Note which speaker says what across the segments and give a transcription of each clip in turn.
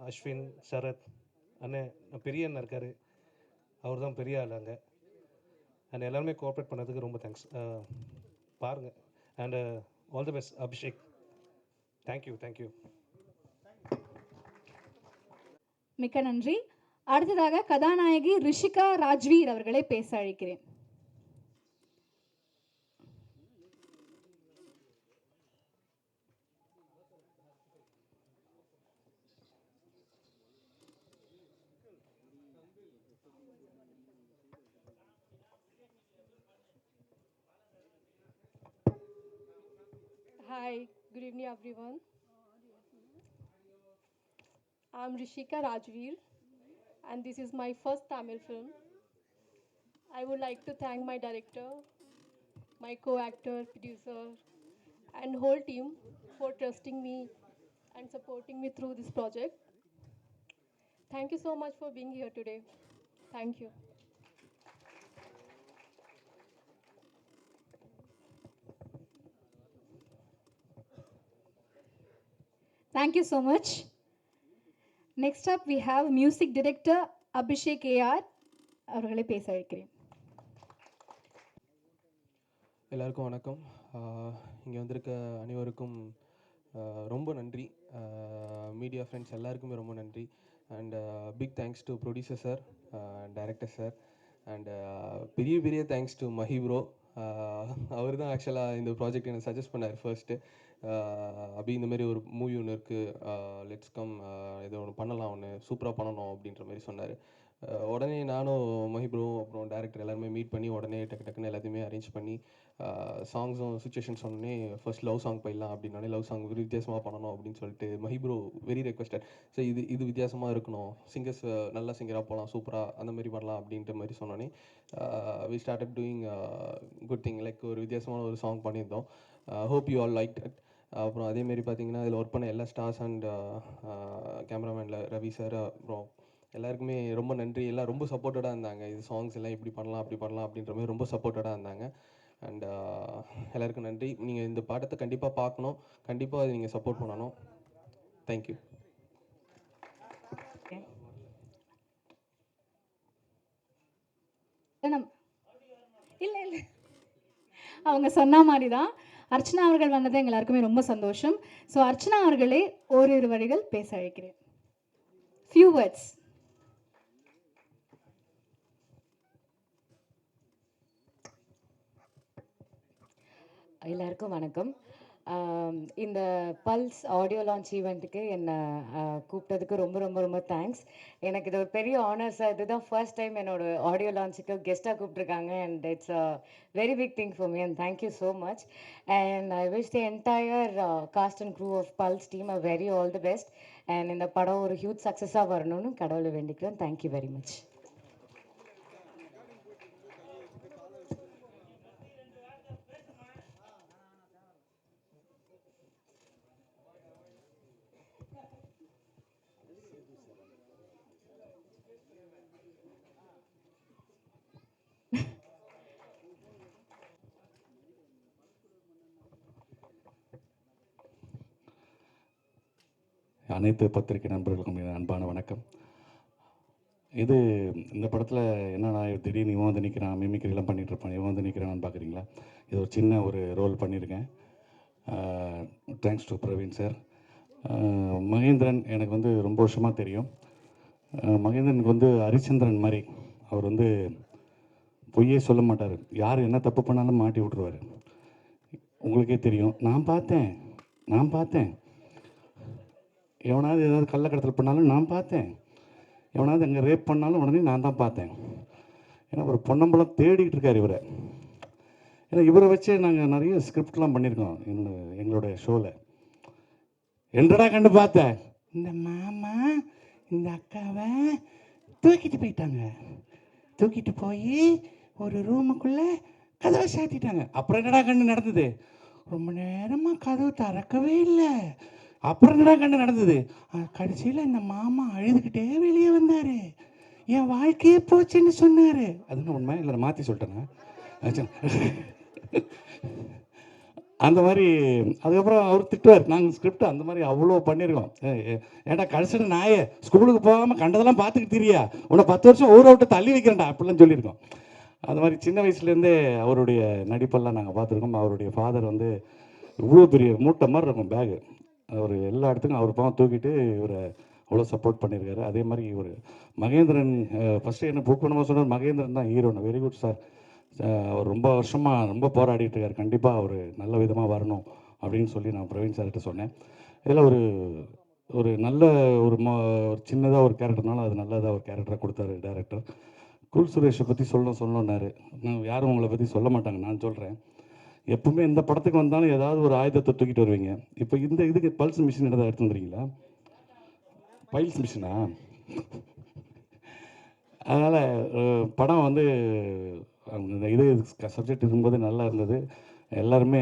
Speaker 1: அஸ்வின், சரத் அண்ணன், பெரிய அண்ணன் இருக்கார், அவர் தான் பெரிய ஆள் அங்கே. அண்ட் எல்லாருமே கோஆப்ரேட் பண்ணதுக்கு ரொம்ப தேங்க்ஸ். பாருங்கள். And all the best Abhishek. Thank you.
Speaker 2: மிக்க நன்றி. அடுத்ததாக கதாநாயகி ரிஷிகா ராஜ்வீர் அவர்களை பேச அழைக்கிறேன்.
Speaker 3: Hi, good evening everyone. I'm Rishika Rajveer and this is my first Tamil film. I would like to thank my director, my co-actor, producer and whole team for trusting me and supporting me through this project. Thank you so much for being here today. Thank you.
Speaker 2: Thank you so much. Next up we have music director Abhishek AR அவர்களை பேச அழைக்கிறேன்.
Speaker 4: எல்லாருக்கும் வணக்கம். இங்கே வந்திருக்க அனைவருக்கும் ரொம்ப நன்றி. மீடியா ஃப்ரெண்ட்ஸ் எல்லாருக்குமே ரொம்ப நன்றி. And big thanks to producer sir, director sir and பெரிய தேங்க்ஸ் டு மஹி ப்ரோ. அவர் தான் ஆக்சுவலாக இந்த ப்ராஜெக்ட் எனக்கு சஜஸ்ட் பண்ணார் ஃபர்ஸ்ட்டு. அப்படி இந்தமாரி ஒரு மூவி ஒன்று இருக்குது, லெட்ஸ் கம், இதை ஒன்று பண்ணலாம், ஒன்று சூப்பராக பண்ணணும் அப்படின்ற மாதிரி சொன்னார். உடனே நானும் மஹி ப்ரோ அப்புறம் டேரக்டர் எல்லாருமே மீட் பண்ணி உடனே டக்குன்னு எல்லாத்தையுமே அரேஞ்ச் பண்ணி சாங்ஸும் சுச்சுவேஷன் சொன்னே ஃபர்ஸ்ட் லவ் சாங் போயிடலாம் அப்படின்னாலே லவ் சாங் வித்தியாசமாக பண்ணணும் அப்படின்னு சொல்லிட்டு Mahi bro very requested. So இது வித்தியாசமாக இருக்கணும், சிங்கர்ஸ் நல்ல சிங்கராக போகலாம், சூப்பராக அந்த மாதிரி பண்ணலாம் அப்படின்ற மாதிரி சொன்னோன்னே we started doing good thing, like ஒரு வித்தியாசமான ஒரு சாங் பண்ணியிருந்தோம். Hope you all like it. அப்புறம் அதேமாரி பார்த்தீங்கன்னா இதில் ஒர்க் பண்ண எல்லா ஸ்டார்ஸ் அண்ட் கேமராமேனில் ரவி சார் அப்புறம் எல்லாருக்குமே ரொம்ப நன்றி. எல்லாம் ரொம்ப சப்போர்ட்டடாக இருந்தாங்க. இது சாங்ஸ் எல்லாம் இப்படி பண்ணலாம் அப்படி பண்ணலாம் அப்படின்ற மாதிரி ரொம்ப சப்போர்ட்டடாக இருந்தாங்க. அண்ட் எல்லாருக்கும் நன்றி. நீங்கள் இந்த பாடத்தை கண்டிப்பாக பார்க்கணும், கண்டிப்பாக அதை நீங்கள் சப்போர்ட் பண்ணணும். தேங்க்யூ.
Speaker 2: இல்லை அவங்க சொன்ன மாதிரி தான் அர்ச்சனா அவர்கள் வந்தது எங்கள் எல்லாருக்குமே ரொம்ப சந்தோஷம். ஸோ அர்ச்சனா அவர்களே ஓரிரு வரிகள் பேச அழைக்கிறேன். Few words.
Speaker 5: எல்லாருக்கும் வணக்கம். இந்த பல்ஸ் ஆடியோ லான்ச் ஈவெண்ட்டுக்கு என்னை கூப்பிட்டதுக்கு ரொம்ப ரொம்ப ரொம்ப தேங்க்ஸ். எனக்கு இது ஒரு பெரிய ஆனர் சார். இதுதான் ஃபர்ஸ்ட் டைம் என்னோட ஆடியோ லான்ச்சுக்கு கெஸ்ட்டாக கூப்பிட்ருக்காங்க. And it's a very big thing for me and thank you so much. And I wish the entire cast and crew of Pulse team a very all the best. And இந்த படம் ஒரு huge சக்ஸஸாக வரணும்னு கடவுளை வேண்டிக்கிறேன். Thank you very much.
Speaker 6: அனைத்து பத்திரிகை நண்பர்களுக்கும் என் அன்பான வணக்கம். இந்த படத்தில் என்னன்னா திடீர்னு இவன் வந்து நிற்கிறான், மிமிக்ரிலாம் பண்ணிகிட்ருப்பான், இவன் வந்து நிற்கிறான்னு பார்க்குறீங்களா? இது ஒரு சின்ன ஒரு ரோல் பண்ணியிருக்கேன். Thanks to Praveen sir. Mahendran எனக்கு வந்து ரொம்ப வருஷமாக தெரியும். மகேந்திரனுக்கு வந்து ஹரிச்சந்திரன் மாதிரி. அவர் வந்து பொய்யே சொல்ல மாட்டார், யார் என்ன தப்பு பண்ணாலும் மாட்டி விட்ருவார். உங்களுக்கே தெரியும். நான் பார்த்தேன் எவனாவது ஏதாவது கள்ளக்கடத்தல் பண்ணாலும் நான் பார்த்தேன், எவனாவது அங்கே ரேப் பண்ணாலும் உடனே நான் தான் பார்த்தேன். ஏன்னா ஒரு பொன்னம்பலம் தேடிக்கிட்டு இருக்கார் இவரை. ஏன்னா இவரை வச்சே நாங்கள் நிறைய ஸ்கிரிப்ட்லாம் பண்ணியிருக்கோம் எங்களோட ஷோவில். என்றடா கண்டு பார்த்தேன், இந்த மாமா இந்த அக்காவை தூக்கிட்டு போயிட்டாங்க, தூக்கிட்டு போய் ஒரு ரூமுக்குள்ளே கதவை சாத்திட்டாங்க. அப்புறம் என்னடா கண்டு நடந்தது, ரொம்ப நேரமாக கதவு திறக்கவே இல்லை. அப்புறம் என்னடா கண்டு நடந்தது, கடைசியில் இந்த மாமா அழுதுகிட்டே வெளியே வந்தார், என் வாழ்க்கையே போச்சுன்னு சொன்னார். அதுன்னு உண்மை இல்லை, மாற்றி சொல்லிட்டேங்க. அந்த மாதிரி அதுக்கப்புறம் அவர் திட்டுவார். நாங்கள் ஸ்கிரிப்ட் அந்த மாதிரி அவ்வளோ பண்ணியிருக்கோம். ஏன்டா கடைசியில் நாயே ஸ்கூலுக்கு போகாமல் கண்டதெல்லாம் பார்த்துக்கிட்டு திரியா, உன்னை 10 வருஷம் ஊரை விட்டு தள்ளி வைக்கிறேன்டா அப்படிலாம் சொல்லியிருக்கோம். அந்த மாதிரி சின்ன வயசுலேருந்தே அவருடைய நடிப்பெல்லாம் நாங்கள் பார்த்துருக்கோம். அவருடைய ஃபாதர் வந்து இவ்வளோ பெரிய மூட்டை மாதிரி இருக்கும் பேகு. அவர் எல்லா இடத்துக்கும் அவர் பாவம் தூக்கிட்டு இவரை அவ்வளோ சப்போர்ட் பண்ணியிருக்காரு. அதே மாதிரி இவர் மகேந்திரன் ஃபஸ்ட்டு என்ன புக் பண்ணும்போது சொன்னார் மகேந்திரன் தான் ஹீரோன்னு. Very good sir. அவர் ரொம்ப வருஷமாக ரொம்ப போராடிட்டு இருக்கார். கண்டிப்பாக அவர் நல்ல விதமாக வரணும் அப்படின்னு சொல்லி நான் பிரவீன் சார்கிட்ட சொன்னேன். இதில் ஒரு ஒரு நல்ல ஒரு ஒரு சின்னதாக ஒரு கேரக்டர்னாலும் அது நல்லதாக ஒரு கேரக்டராக கொடுத்தாரு டேரக்டர். கூல் சுரேஷை பற்றி சொல்லணுன்னாரு. யாரும் உங்களை பற்றி சொல்ல மாட்டாங்க, நான் சொல்கிறேன். எப்பவுமே இந்த படத்துக்கு வந்தாலும் ஏதாவது ஒரு ஆயுதத்தை தூக்கிட்டு வருவீங்க. இப்போ இந்த இதுக்கு பல்ஸ் மிஷின் எதாவது எடுத்து வந்துடுறீங்களா? பைல்ஸ் மிஷினா? அதனால் படம் வந்து இந்த இது சப்ஜெக்ட் இருக்கும்போது நல்லா இருந்தது. எல்லாருமே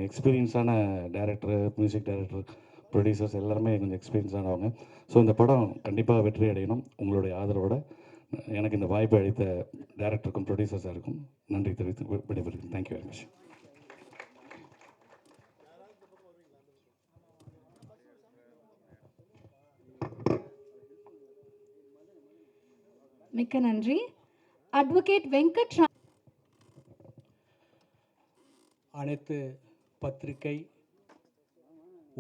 Speaker 6: எக்ஸ்பீரியன்ஸான டைரக்டர், மியூசிக் டைரக்டர், ப்ரொடியூசர்ஸ் எல்லாருமே கொஞ்சம் எக்ஸ்பீரியன்ஸானவங்க. ஸோ இந்த படம் கண்டிப்பாக வெற்றி அடையணும். உங்களுடைய ஆதரவோட எனக்கு இந்த வாய்ப்பை அளித்த டைரக்டருக்கும் ப்ரொடியூசர்ஸாருக்கும் நன்றி தெரிவித்து விடைபெறுகிறேன். Thank you very much.
Speaker 2: மிக்க நன்றி. அட்வொகேட் வெங்கட்
Speaker 7: அனைத்து பத்திரிகை,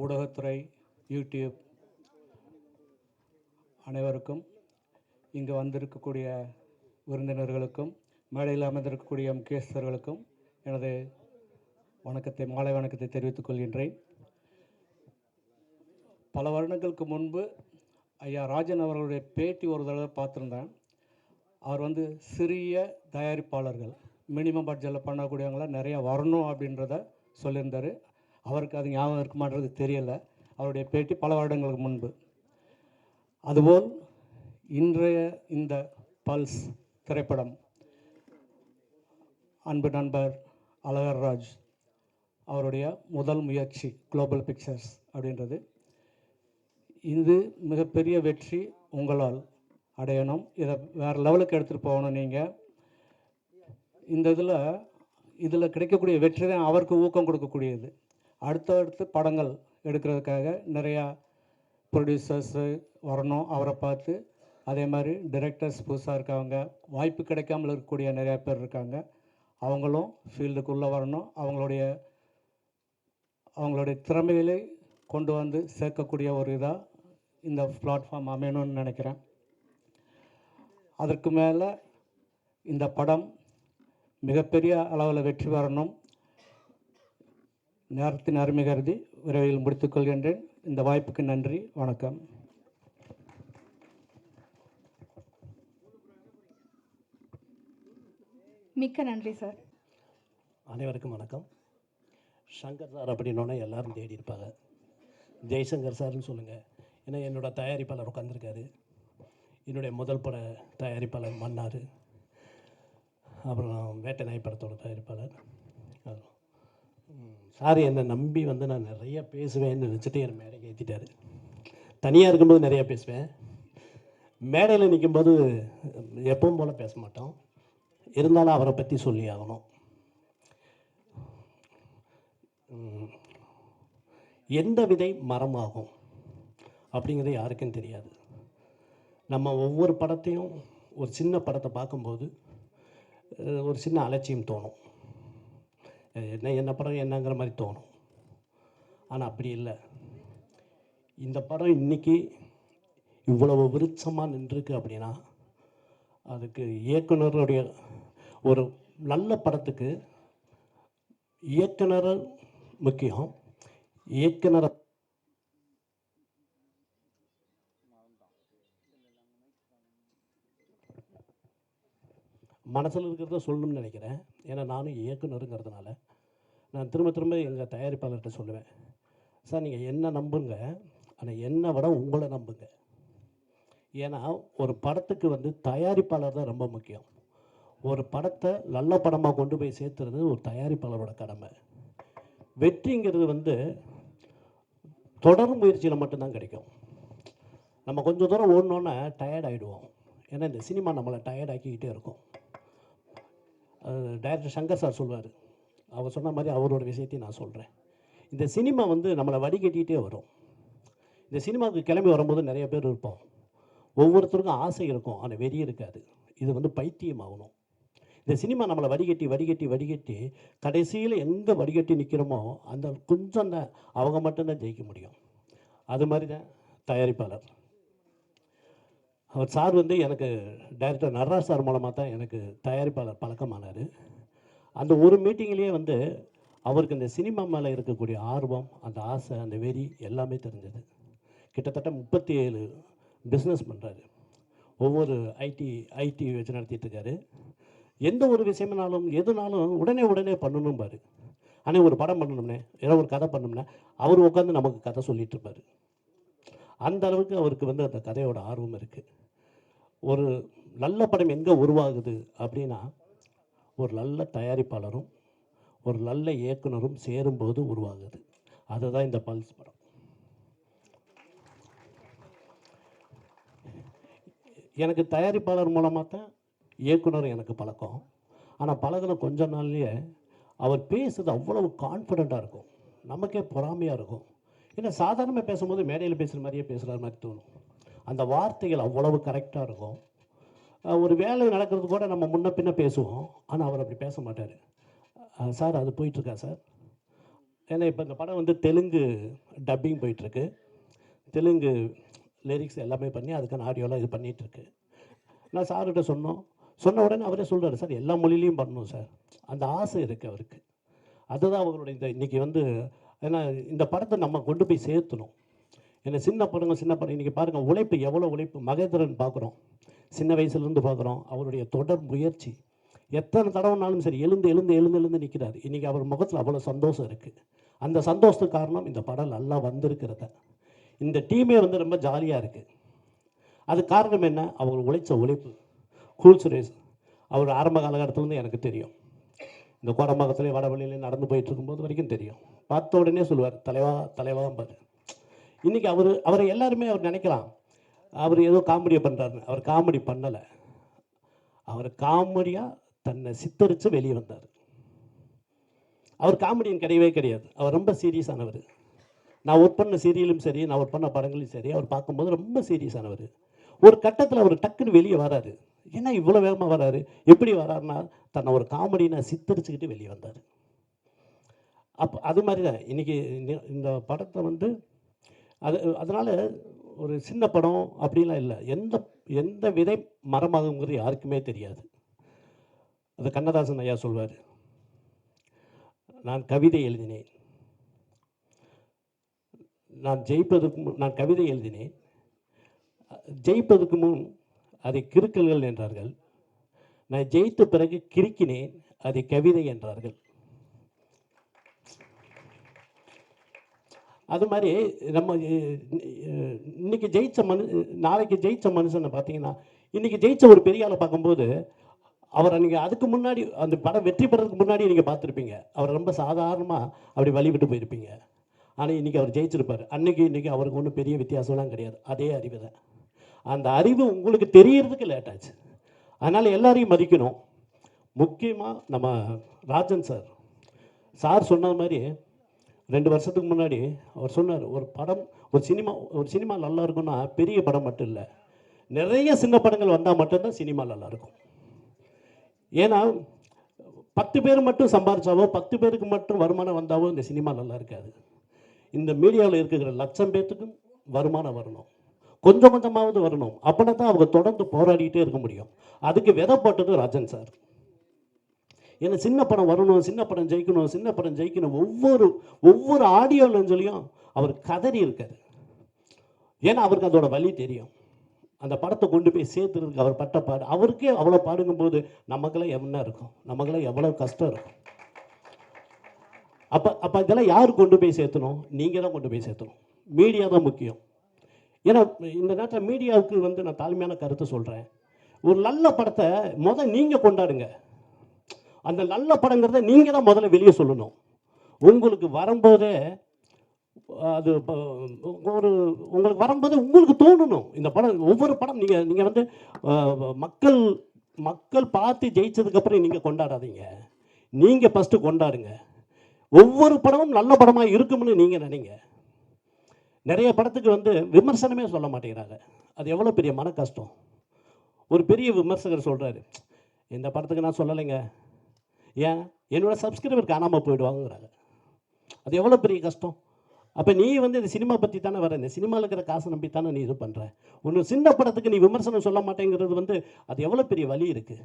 Speaker 7: ஊடகத்துறை, யூடியூப் அனைவருக்கும், இங்கு வந்திருக்கக்கூடிய விருந்தினர்களுக்கும், மேடையில் அமர்ந்திருக்கக்கூடிய முக்கியஸ்தர்களுக்கும் எனது வணக்கத்தை, மாலை வணக்கத்தை தெரிவித்துக் கொள்கின்றேன். பல வருடங்களுக்கு முன்பு ஐயா ராஜன் அவர்களுடைய பேட்டி ஒரு தடவை பார்த்துருந்தேன். அவர் வந்து சிறிய தயாரிப்பாளர்கள், மினிமம் பட்ஜெட்டில் பண்ணக்கூடியவங்களாம் நிறையா வரணும் அப்படின்றத சொல்லியிருந்தார். அவருக்கு அது ஞாபகம் இருக்க மாட்டேறது தெரியலை, அவருடைய பேட்டி பல வருடங்களுக்கு முன்பு. அதுபோல் இன்றைய இந்த பல்ஸ் திரைப்படம் அன்பு நண்பர் அழகர்ராஜ் அவருடைய முதல் முயற்சி குளோபல் பிக்சர்ஸ் அப்படின்றது. இது மிகப்பெரிய வெற்றி உங்களால் அடையணும். இதை வேறு லெவலுக்கு எடுத்துகிட்டு போகணும். நீங்கள் இந்த இதில் கிடைக்கக்கூடிய வெற்றி தான் அவருக்கு ஊக்கம் கொடுக்கக்கூடியது. அடுத்தடுத்து படங்கள் எடுக்கிறதுக்காக நிறையா ப்ரொடியூசர்ஸு வரணும் அவரை பார்த்து. அதே மாதிரி டிரெக்டர்ஸ் புதுசாக இருக்காங்க, வாய்ப்பு கிடைக்காமல் இருக்கக்கூடிய நிறையா பேர் இருக்காங்க. அவங்களும் ஃபீல்டுக்குள்ளே வரணும். அவங்களுடைய திறமைகளை கொண்டு வந்து சேர்க்கக்கூடிய ஒரு இதாக இந்த பிளாட்ஃபார்ம் அமையணும்னு நினைக்கிறேன். அதற்கு மேலே இந்த படம் மிகப்பெரிய அளவில் வெற்றி பெறணும். நேரத்தின் அருமை கருதி விரைவில் முடித்துக்கொள்கின்றேன். இந்த வாய்ப்புக்கு நன்றி, வணக்கம்.
Speaker 2: மிக்க நன்றி சார்.
Speaker 8: அனைவருக்கும் வணக்கம். சங்கர் சார் அப்படின்னோடனே எல்லோரும் தேடி இருப்பாங்க. ஜெய்சங்கர் சார்னு சொல்லுங்கள். ஏன்னா என்னோட தயாரிப்பாளர் உட்காந்துருக்காரு. என்னுடைய முதல் பட தயாரிப்பாளர் மன்னார், அப்புறம் வேட்டை நாய் படத்தோட தயாரிப்பாளர். சார் என்னை நம்பி வந்து நான் நிறையா பேசுவேன்னு நினச்சிட்டு என்னை மேடைக்கு ஏற்றிட்டார். தனியாக இருக்கும்போது நிறையா பேசுவேன், மேடையில் நிற்கும்போது எப்பவும் போல் பேச மாட்டோம். இருந்தாலும் அவரை பற்றி சொல்லி ஆகணும். எந்த விதை மரமாகும் அப்படிங்கிறது யாருக்கும் தெரியாது. நம்ம ஒவ்வொரு படத்தையும், ஒரு சின்ன படத்தை பார்க்கும்போது ஒரு சின்ன அலட்சியம் தோணும். என்ன படம் என்னங்கிற மாதிரி தோணும். ஆனால் அப்படி இல்லை. இந்த படம் இன்றைக்கி இவ்வளவு விருட்சமாக நின்றுருக்கு அப்படின்னா அதுக்கு இயக்குனருடைய, ஒரு நல்ல படத்துக்கு இயக்குனர் முக்கியம். இயக்குனர் மனசில் இருக்கிறத சொல்லணும்னு நினைக்கிறேன். ஏன்னா நானும் இயக்குனருங்கிறதுனால நான் திரும்ப திரும்ப எங்கள் தயாரிப்பாளர்கிட்ட சொல்லுவேன், சார் நீங்கள் என்ன நம்புங்க, ஆனால் என்னை விட உங்களை நம்புங்க. ஏன்னா ஒரு படத்துக்கு வந்து தயாரிப்பாளர் தான் ரொம்ப முக்கியம். ஒரு படத்தை நல்ல படமாக கொண்டு போய் சேர்த்துறது ஒரு தயாரிப்பாளரோட கடமை. வெற்றிங்கிறது வந்து தொடர் முயற்சியில் மட்டும்தான் கிடைக்கும். நம்ம கொஞ்சம் தூரம் ஓடணுன்னா டயர்ட் ஆகிடுவோம். ஏன்னா இந்த சினிமா நம்மளை டயர்ட் ஆக்கிக்கிட்டே இருக்கும். டைரக்டர் சங்கர் சார் சொல்வார், அவர் சொன்ன மாதிரி அவரோட விஷயத்தையும் நான் சொல்கிறேன். இந்த சினிமா வந்து நம்மளை வடிகட்டிகிட்டே வரும். இந்த சினிமாவுக்கு கிளம்பி வரும்போது நிறைய பேர் இருப்போம். ஒவ்வொருத்தருக்கும் ஆசை இருக்கும், ஆனால் வெறி இருக்காது. இது வந்து பைத்தியம் ஆகணும். இந்த சினிமா நம்மளை வடிகட்டி வடிகட்டி வடிகட்டி கடைசியில் எங்கே வடிகட்டி நிற்கிறோமோ அந்த கொஞ்சம் தான் அவங்க மட்டும்தான் ஜெயிக்க முடியும். அது மாதிரி தான் தயாரிப்பாளர். அவர் சார் வந்து எனக்கு டைரக்டர் நடராஜ் சார் மூலமாக தான் எனக்கு தயாரிப்பாளர் பழக்கமானார். அந்த ஒரு மீட்டிங்லேயே வந்து அவருக்கு இந்த சினிமா மேலே இருக்கக்கூடிய ஆர்வம், அந்த ஆசை, அந்த வெறி எல்லாமே தெரிஞ்சது. கிட்டத்தட்ட 37 பிஸ்னஸ் பண்ணுறாரு. ஒவ்வொரு ஐடி வச்சு நடத்திட்டு இருக்காரு. எந்த ஒரு விஷயம்னாலும் எதுனாலும் உடனே பண்ணணும் பாரு. ஆனால் ஒரு படம் பண்ணணும்னே, ஏதோ ஒரு கதை பண்ணணும்னா அவர் உட்காந்து நமக்கு கதை சொல்லிட்டு இருப்பார். அந்த அளவுக்கு அவருக்கு வந்து அந்த கதையோட ஆர்வம் இருக்குது. ஒரு நல்ல படம் எங்கே உருவாகுது அப்படின்னா, ஒரு நல்ல தயாரிப்பாளரும் ஒரு நல்ல இயக்குனரும் சேரும்போது உருவாகுது. அதுதான் இந்த பல்ஸ் படம். எனக்கு தயாரிப்பாளர் மூலமாக தான் இயக்குனர் எனக்கு பழக்கம். ஆனால் பழகின கொஞ்ச நாள்லேயே அவர் பேசுறது அவ்வளவு கான்ஃபிடெண்ட்டாக இருக்கும், நமக்கே பொறாமையாக இருக்கும். ஏன்னா சாதாரணமாக பேசும்போது மேடையில் பேசுகிற மாதிரியே பேசுகிற மாதிரி தோணும். அந்த வார்த்தைகள் அவ்வளவு கரெக்டாக இருக்கும். ஒரு வேலை நடக்கிறது கூட நம்ம முன்ன பின்ன பேசுவோம், ஆனால் அவர் அப்படி பேச மாட்டார். சார் அது போயிட்டுருக்கா சார்? ஏன்னா இப்போ இந்த படம் வந்து தெலுங்கு டப்பிங் போயிட்டுருக்கு. தெலுங்கு லிரிக்ஸ் எல்லாமே பண்ணி அதுக்கான ஆடியோலாம் இது பண்ணிகிட்ருக்கு. நான் சார்கிட்ட சொன்ன உடனே அவரே சொல்கிறாரு, சார் எல்லா மொழியிலையும் பண்ணணும் சார். அந்த ஆசை இருக்குது அவருக்கு. அதுதான் அவங்களுடைய இன்றைக்கி வந்து, ஏன்னா இந்த படத்தை நம்ம கொண்டு போய் சேர்த்தணும். ஏன்னா சின்ன படம் இன்றைக்கி பாருங்கள், உழைப்பு எவ்வளோ உழைப்பு. மகேந்திரன் பார்க்குறோம், சின்ன வயசுலேருந்து பார்க்குறோம். அவருடைய தொடர் முயற்சி எத்தனை தடவைனாலும் சரி எழுந்து நிற்கிறார். இன்றைக்கி அவர் முகத்தில் அவ்வளோ சந்தோஷம் இருக்குது. அந்த சந்தோஷத்துக்கு காரணம் இந்த படம் நல்லா வந்திருக்கிறத. இந்த டீமே வந்து ரொம்ப ஜாலியாக இருக்குது. அது காரணம் என்ன? அவர் உழைச்ச உழைப்பு. கூல் சுரேஷ் அவர் ஆரம்ப காலகட்டத்திலேருந்து எனக்கு தெரியும். இந்த கோடம்பாக்கத்துலேயும் வடவழியிலையும் நடந்து போயிட்டு இருக்கும்போது வரைக்கும் தெரியும். பார்த்த உடனே சொல்லுவார், தலைவாம்பார். இன்றைக்கி அவரை எல்லாருமே அவர் நினைக்கலாம் அவர் ஏதோ காமெடியை பண்ணுறாருன்னு. அவர் காமெடி பண்ணலை. அவர் காமெடியாக தன்னை சித்தரித்து வெளியே வந்தார். அவர் காமெடியன் கிடையவே கிடையாது. அவர் ரொம்ப சீரியஸானவர். நான் ஒர்க் பண்ண சீரியலும் சரி, நான் ஒர்க் பண்ண படங்களும் சரி, அவர் பார்க்கும்போது ரொம்ப சீரியஸானவர். ஒரு கட்டத்தில் அவர் டக்குன்னு வெளியே வராரு. ஏன்னா இவ்வளோ வேகமாக வராரு? எப்படி வராருன்னா, தன்னை ஒரு காமெடியை சித்தரிச்சுக்கிட்டு வெளியே வந்தார். அது மாதிரி தான் இன்றைக்கி இந்த படத்தை வந்து அதனால் ஒரு சின்ன படம் அப்படிலாம் இல்லை. எந்த விதை மரமாகுங்கிறது யாருக்குமே தெரியாது. அது கண்ணதாசன் ஐயா சொல்வார், நான் கவிதை எழுதினேன், நான் கவிதை எழுதினேன், ஜெயிப்பதற்கு முன் அதை கிறுக்கல்கள் என்றார்கள், நான் ஜெயித்த பிறகு கிறுக்கினேன், அதை கவிதை என்றார்கள். அது மாதிரி நம்ம இன்னைக்கு நாளைக்கு ஜெயித்த மனுஷனை பார்த்தீங்கன்னா, இன்றைக்கி ஜெயித்த ஒரு பெரிய ஆளை பார்க்கும்போது அவரை நீங்கள் அதுக்கு முன்னாடி அந்த படம் வெற்றி பெறதுக்கு முன்னாடி நீங்கள் பார்த்துருப்பீங்க. அவர் ரொம்ப சாதாரணமாக அப்படி வழிவிட்டு போயிருப்பீங்க. ஆனால் இன்றைக்கி அவர் ஜெயிச்சிருப்பார். இன்றைக்கி அவருக்கு ஒன்றும் பெரிய வித்தியாசம்லாம் கிடையாது. அதே அறிவு தான். அந்த அறிவு உங்களுக்கு தெரியறதுக்கு லேட் ஆச்சு. அதனால் எல்லாரையும் மதிக்கணும். முக்கியமாக நம்ம ராஜன் சார் சொன்னது மாதிரி 2 வருஷத்துக்கு முன்னாடி அவர் சொன்னார், ஒரு சினிமா நல்லா இருக்குன்னா பெரிய படம் மட்டும் இல்லை, நிறைய சின்ன படங்கள் வந்தால் மட்டும்தான் சினிமா நல்லாயிருக்கும். ஏன்னா 10 பேர் மட்டும் சம்பாதிச்சாவோ 10 பேருக்கு மட்டும் வருமானம் வந்தாவோ இந்த சினிமா நல்லா இருக்காது. இந்த மீடியாவில் இருக்கிற லட்சம் பேர்த்துக்கும் வருமானம் வரணும், கொஞ்சம் கொஞ்சமாவது வரணும். அப்படின்னா தான் அவங்க தொடர்ந்து போராடிக்கிட்டே இருக்க முடியும். அதுக்கு விதை போட்டது ராஜன் சார். ஏன்னா சின்ன படம் வரணும், சின்ன படம் ஜெயிக்கணும், ஒவ்வொரு ஆடியோ லஞ்சலையும் அவர் கதறி இருக்காரு. ஏன்னா அவருக்கு அதோட வலி தெரியும். அந்த படத்தை கொண்டு போய் சேர்த்துறதுக்கு அவர் பட்ட பாடு, அவருக்கே அவ்வளோ பாடுங்கும்போது நமக்கெல்லாம் என்ன இருக்கும், நமக்கெல்லாம் எவ்வளோ கஷ்டம் இருக்கும். அப்போ இதெல்லாம் யார் கொண்டு போய் சேர்த்தணும்? நீங்கள் தான் கொண்டு போய் சேர்த்தணும். மீடியா தான் முக்கியம். ஏன்னா இந்த நேரத்தில் மீடியாவுக்கு வந்து நான் தாழ்மையான கருத்து சொல்கிறேன். ஒரு நல்ல படத்தை நீங்கள் கொண்டாடுங்க. அந்த நல்ல படங்கிறத நீங்கள் தான் முதல்ல வெளியே சொல்லணும். உங்களுக்கு வரும்போதே அது உங்களுக்கு வரும்போது உங்களுக்கு தோணணும். இந்த படம் ஒவ்வொரு படம் நீங்கள் வந்து மக்கள் பார்த்து ஜெயிச்சதுக்கப்புறம் நீங்கள் கொண்டாடாதீங்க. நீங்கள் ஃபஸ்ட்டு கொண்டாடுங்க. ஒவ்வொரு படமும் நல்ல படமாக இருக்கும்னு நீங்கள் நினைங்க. நிறைய படத்துக்கு வந்து விமர்சனமே சொல்ல மாட்டேங்கிறாங்க. அது எவ்வளோ பெரிய மன கஷ்டம். ஒரு பெரிய விமர்சகர் சொல்கிறாரு, இந்த படத்துக்கு நான் சொல்லலைங்க, ஏன் என்னோடய சப்ஸ்கிரைபர் காணாமல் போயிடுவாங்கிறாங்க. அது எவ்வளோ பெரிய கஷ்டம். அப்போ நீ வந்து இந்த சினிமா பற்றி தானே வர, இந்த சினிமாவில் இருக்கிற காசை நம்பி தானே நீ இது பண்ணுற. ஒன்று சின்ன படத்துக்கு நீ விமர்சனம் சொல்ல மாட்டேங்கிறது வந்து அது எவ்வளோ பெரிய வலி இருக்குது.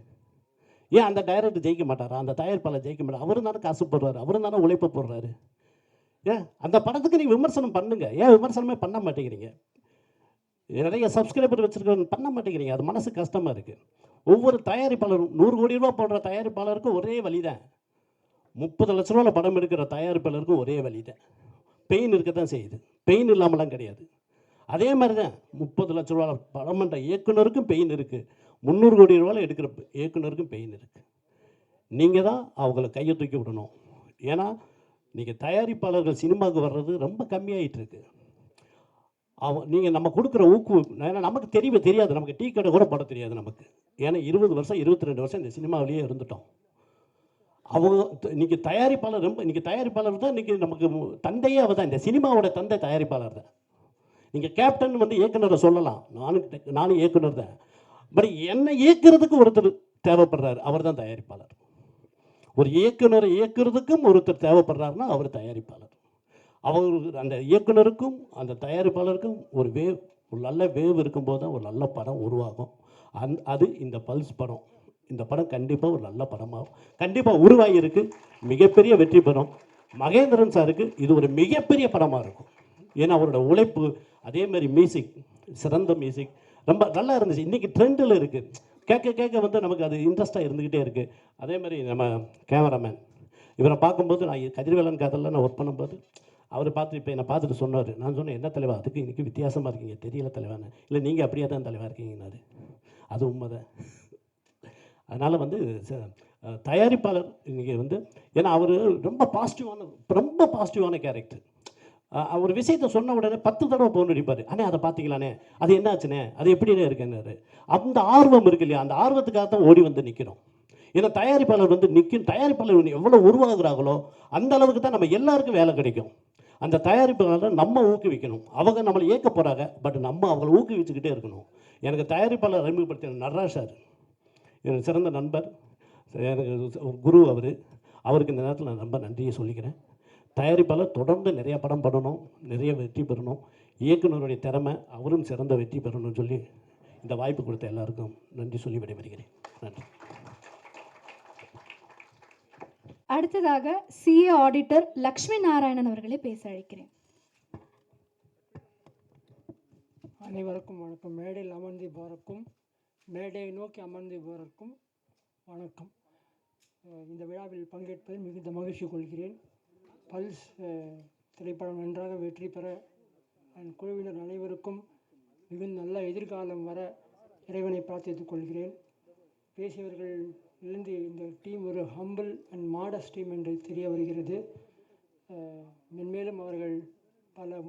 Speaker 8: ஏன் அந்த டைரக்டர் ஜெயிக்க மாட்டாரா, அந்த தயாரிப்பாளர் ஜெயிக்க மாட்டார், அவரும் தானே காசு போடுறாரு, அவரும் தானே உழைப்பு போடுறாரு. ஏன் அந்த படத்துக்கு நீ விமர்சனம் பண்ணுங்க, ஏன் விமர்சனமே பண்ண மாட்டேங்கிறீங்க. நிறைய சப்ஸ்கிரைபர் வச்சுருக்க பண்ண மாட்டேங்கிறீங்க. அது மனசு கஷ்டமாக இருக்குது. ஒவ்வொரு தயாரிப்பாளரும் 100 கோடி ரூபா போடுற தயாரிப்பாளருக்கும் ஒரே வழி தான். 30 லட்ச ரூபாவில் படம் எடுக்கிற தயாரிப்பாளருக்கும் ஒரே வழி தான். பெயின் இருக்க தான் செய்யுது, பெயின் இல்லாமலாம் கிடையாது. அதே மாதிரி தான் 30 லட்ச ரூபாவில் படம் பண்ணுற இயக்குனருக்கும் பெயின் இருக்குது, 300 கோடி ரூபாயில் எடுக்கிற இயக்குனருக்கும் பெயின் இருக்குது. நீங்கள் தான் அவங்கள கையை தூக்கி விடணும். ஏன்னா நீங்கள் தயாரிப்பாளர்கள் சினிமாவுக்கு வர்றது ரொம்ப கம்மியாயிட்டு இருக்கு. நீங்கள் நம்ம கொடுக்குற ஏன்னா நமக்கு தெரியாது, நமக்கு டீ கடை கூட போட தெரியாது நமக்கு. ஏன்னா 20 வருஷம் 22 வருஷம் இந்த சினிமாவிலேயே இருந்துட்டோம். அவங்க இன்றைக்கி தயாரிப்பாளர் இன்றைக்கி தயாரிப்பாளர் தான் இன்றைக்கி நமக்கு தந்தையே அவர் தான். இந்த சினிமாவோட தந்தை தயாரிப்பாளர் தான். நீங்கள் கேப்டன் வந்து இயக்குனரை சொல்லலாம், நானும் இயக்குனர் தான். பட் என்னை இயக்குறதுக்கு ஒருத்தர் தேவைப்படுறாரு, அவர் தான் தயாரிப்பாளர். ஒரு இயக்குனரை இயக்குறதுக்கும் ஒருத்தர் தேவைப்படுறாருன்னா அவர் தயாரிப்பாளர். அவங்களுக்கு அந்த இயக்குனருக்கும் அந்த தயாரிப்பாளருக்கும் ஒரு நல்ல வேவ் இருக்கும்போது தான் ஒரு நல்ல படம் உருவாகும். அது இந்த பல்ஸ் படம். இந்த படம் கண்டிப்பாக ஒரு நல்ல படமாகும், கண்டிப்பாக உருவாகியிருக்கு, மிகப்பெரிய வெற்றி பெறும். மகேந்திரன் சாருக்கு இது ஒரு மிகப்பெரிய படமாக இருக்கும். ஏன்னா அவரோட உழைப்பு, அதே மாதிரி மியூசிக், சிறந்த மியூசிக் ரொம்ப நல்லா இருந்துச்சு. இன்றைக்கி ட்ரெண்டில் இருக்குது, கேட்க வந்து நமக்கு அது இன்ட்ரெஸ்ட்டாக இருந்துக்கிட்டே இருக்குது. அதே மாதிரி நம்ம கேமராமேன் இவரை பார்க்கும்போது, நான் கதிர்வேலன் காதலில் நான் ஒர்க் பண்ணும்போது அவர் இப்போ என்னை பார்த்துட்டு சொன்னார். நான் சொன்னேன், என்ன தலைவா அதுக்கு இன்றைக்கி வித்தியாசமாக இருக்கீங்க, தெரியல தலைவான்னு. இல்லை நீங்கள் அப்படியே தான் தலைவா இருக்கீங்கன்னாரு. அது உண்மைதான். அதனால் வந்து தயாரிப்பாளர் இன்றைக்கி வந்து, ஏன்னா அவர் ரொம்ப பாசிட்டிவான கேரக்டர். அவர் விஷயத்தை சொன்ன உடனே 10 தடவை போன் அடிப்பார். அண்ணே அதை பார்த்தீங்களாண்ணே, அது என்ன ஆச்சுண்ணே, அது எப்படின்னே இருக்குன்னாரு. அந்த ஆர்வம் இருக்கு இல்லையா, அந்த ஆர்வத்துக்காக தான் ஓடி வந்து நிற்கிறோம். ஏன்னா தயாரிப்பாளர் வந்து தயாரிப்பாளர் எவ்வளோ உருவாகுறாங்களோ அந்த அளவுக்கு தான் நம்ம எல்லாருக்கும் வேலை கிடைக்கும். அந்த தயாரிப்பாளரை நம்ம ஊக்குவிக்கணும். அவங்க நம்மளை இயக்க போகிறாங்க, பட் நம்ம அவங்களை ஊக்குவிச்சுக்கிட்டே இருக்கணும். எனக்கு தயாரிப்பாளர் அறிமுகப்படுத்தின நடராஜ் சார் எனக்கு சிறந்த நண்பர், எனக்கு குரு. அவருக்கு இந்த நேரத்தில் நான் ரொம்ப நன்றியை சொல்லிக்கிறேன். தயாரிப்பாளர் தொடர்ந்து நிறைய படம் பண்ணணும், நிறைய வெற்றி பெறணும். இயக்குனருடைய திறமை, அவரும் சிறந்த வெற்றி பெறணும்னு சொல்லி இந்த வாய்ப்பு கொடுத்த எல்லாருக்கும் நன்றி சொல்லி விடைபெறுகிறேன். நன்றி.
Speaker 2: அடுத்ததாக சிஏ ஆடிட்டர் லக்ஷ்மி நாராயணன் அவர்களை பேச அழைக்கிறேன்.
Speaker 9: அனைவருக்கும் வணக்கம். மேடையில் அமர்ந்திருப்பவருக்கும் மேடையை நோக்கி அமர்ந்திருப்பவருக்கும் வணக்கம். இந்த விழாவில் பங்கேற்பதில் மிகுந்த மகிழ்ச்சி கொள்கிறேன். பல்ஸ் திரைப்படம் நன்றாக வெற்றி பெற குழுவினர் அனைவருக்கும் மிகுந்த நல்ல எதிர்காலம் வர இறைவனை பிரார்த்தித்துக் கொள்கிறேன். பேசியவர்களிலிருந்து இந்த டீம் ஒரு ஹம்பிள் அண்ட் மாடஸ்ட் டீம் என்று தெரிய வருகிறது. மென்மேலும் அவர்கள் பல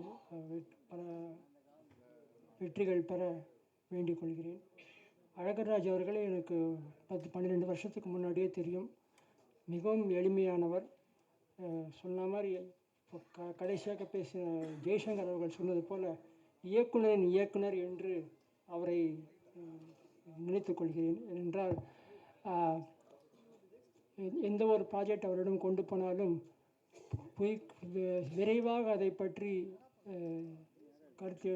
Speaker 9: வெற்றிகள் பெற வேண்டிக் கொள்கிறேன். அழகர்ராஜ் அவர்களே எனக்கு 10-12 வருஷத்துக்கு முன்னாடியே தெரியும். மிகவும் எளிமையானவர். சொன்ன மாதிரி இப்போ கடைசியாக பேசின ஜெய்சங்கர் அவர்கள் சொன்னது போல் இயக்குனரின் இயக்குனர் என்று அவரை நினைத்து கொள்கிறேன். ஏனென்றால் எந்த ஒரு ப்ராஜெக்ட் அவரிடம் கொண்டு போனாலும் விரைவாக அதை பற்றி கருத்து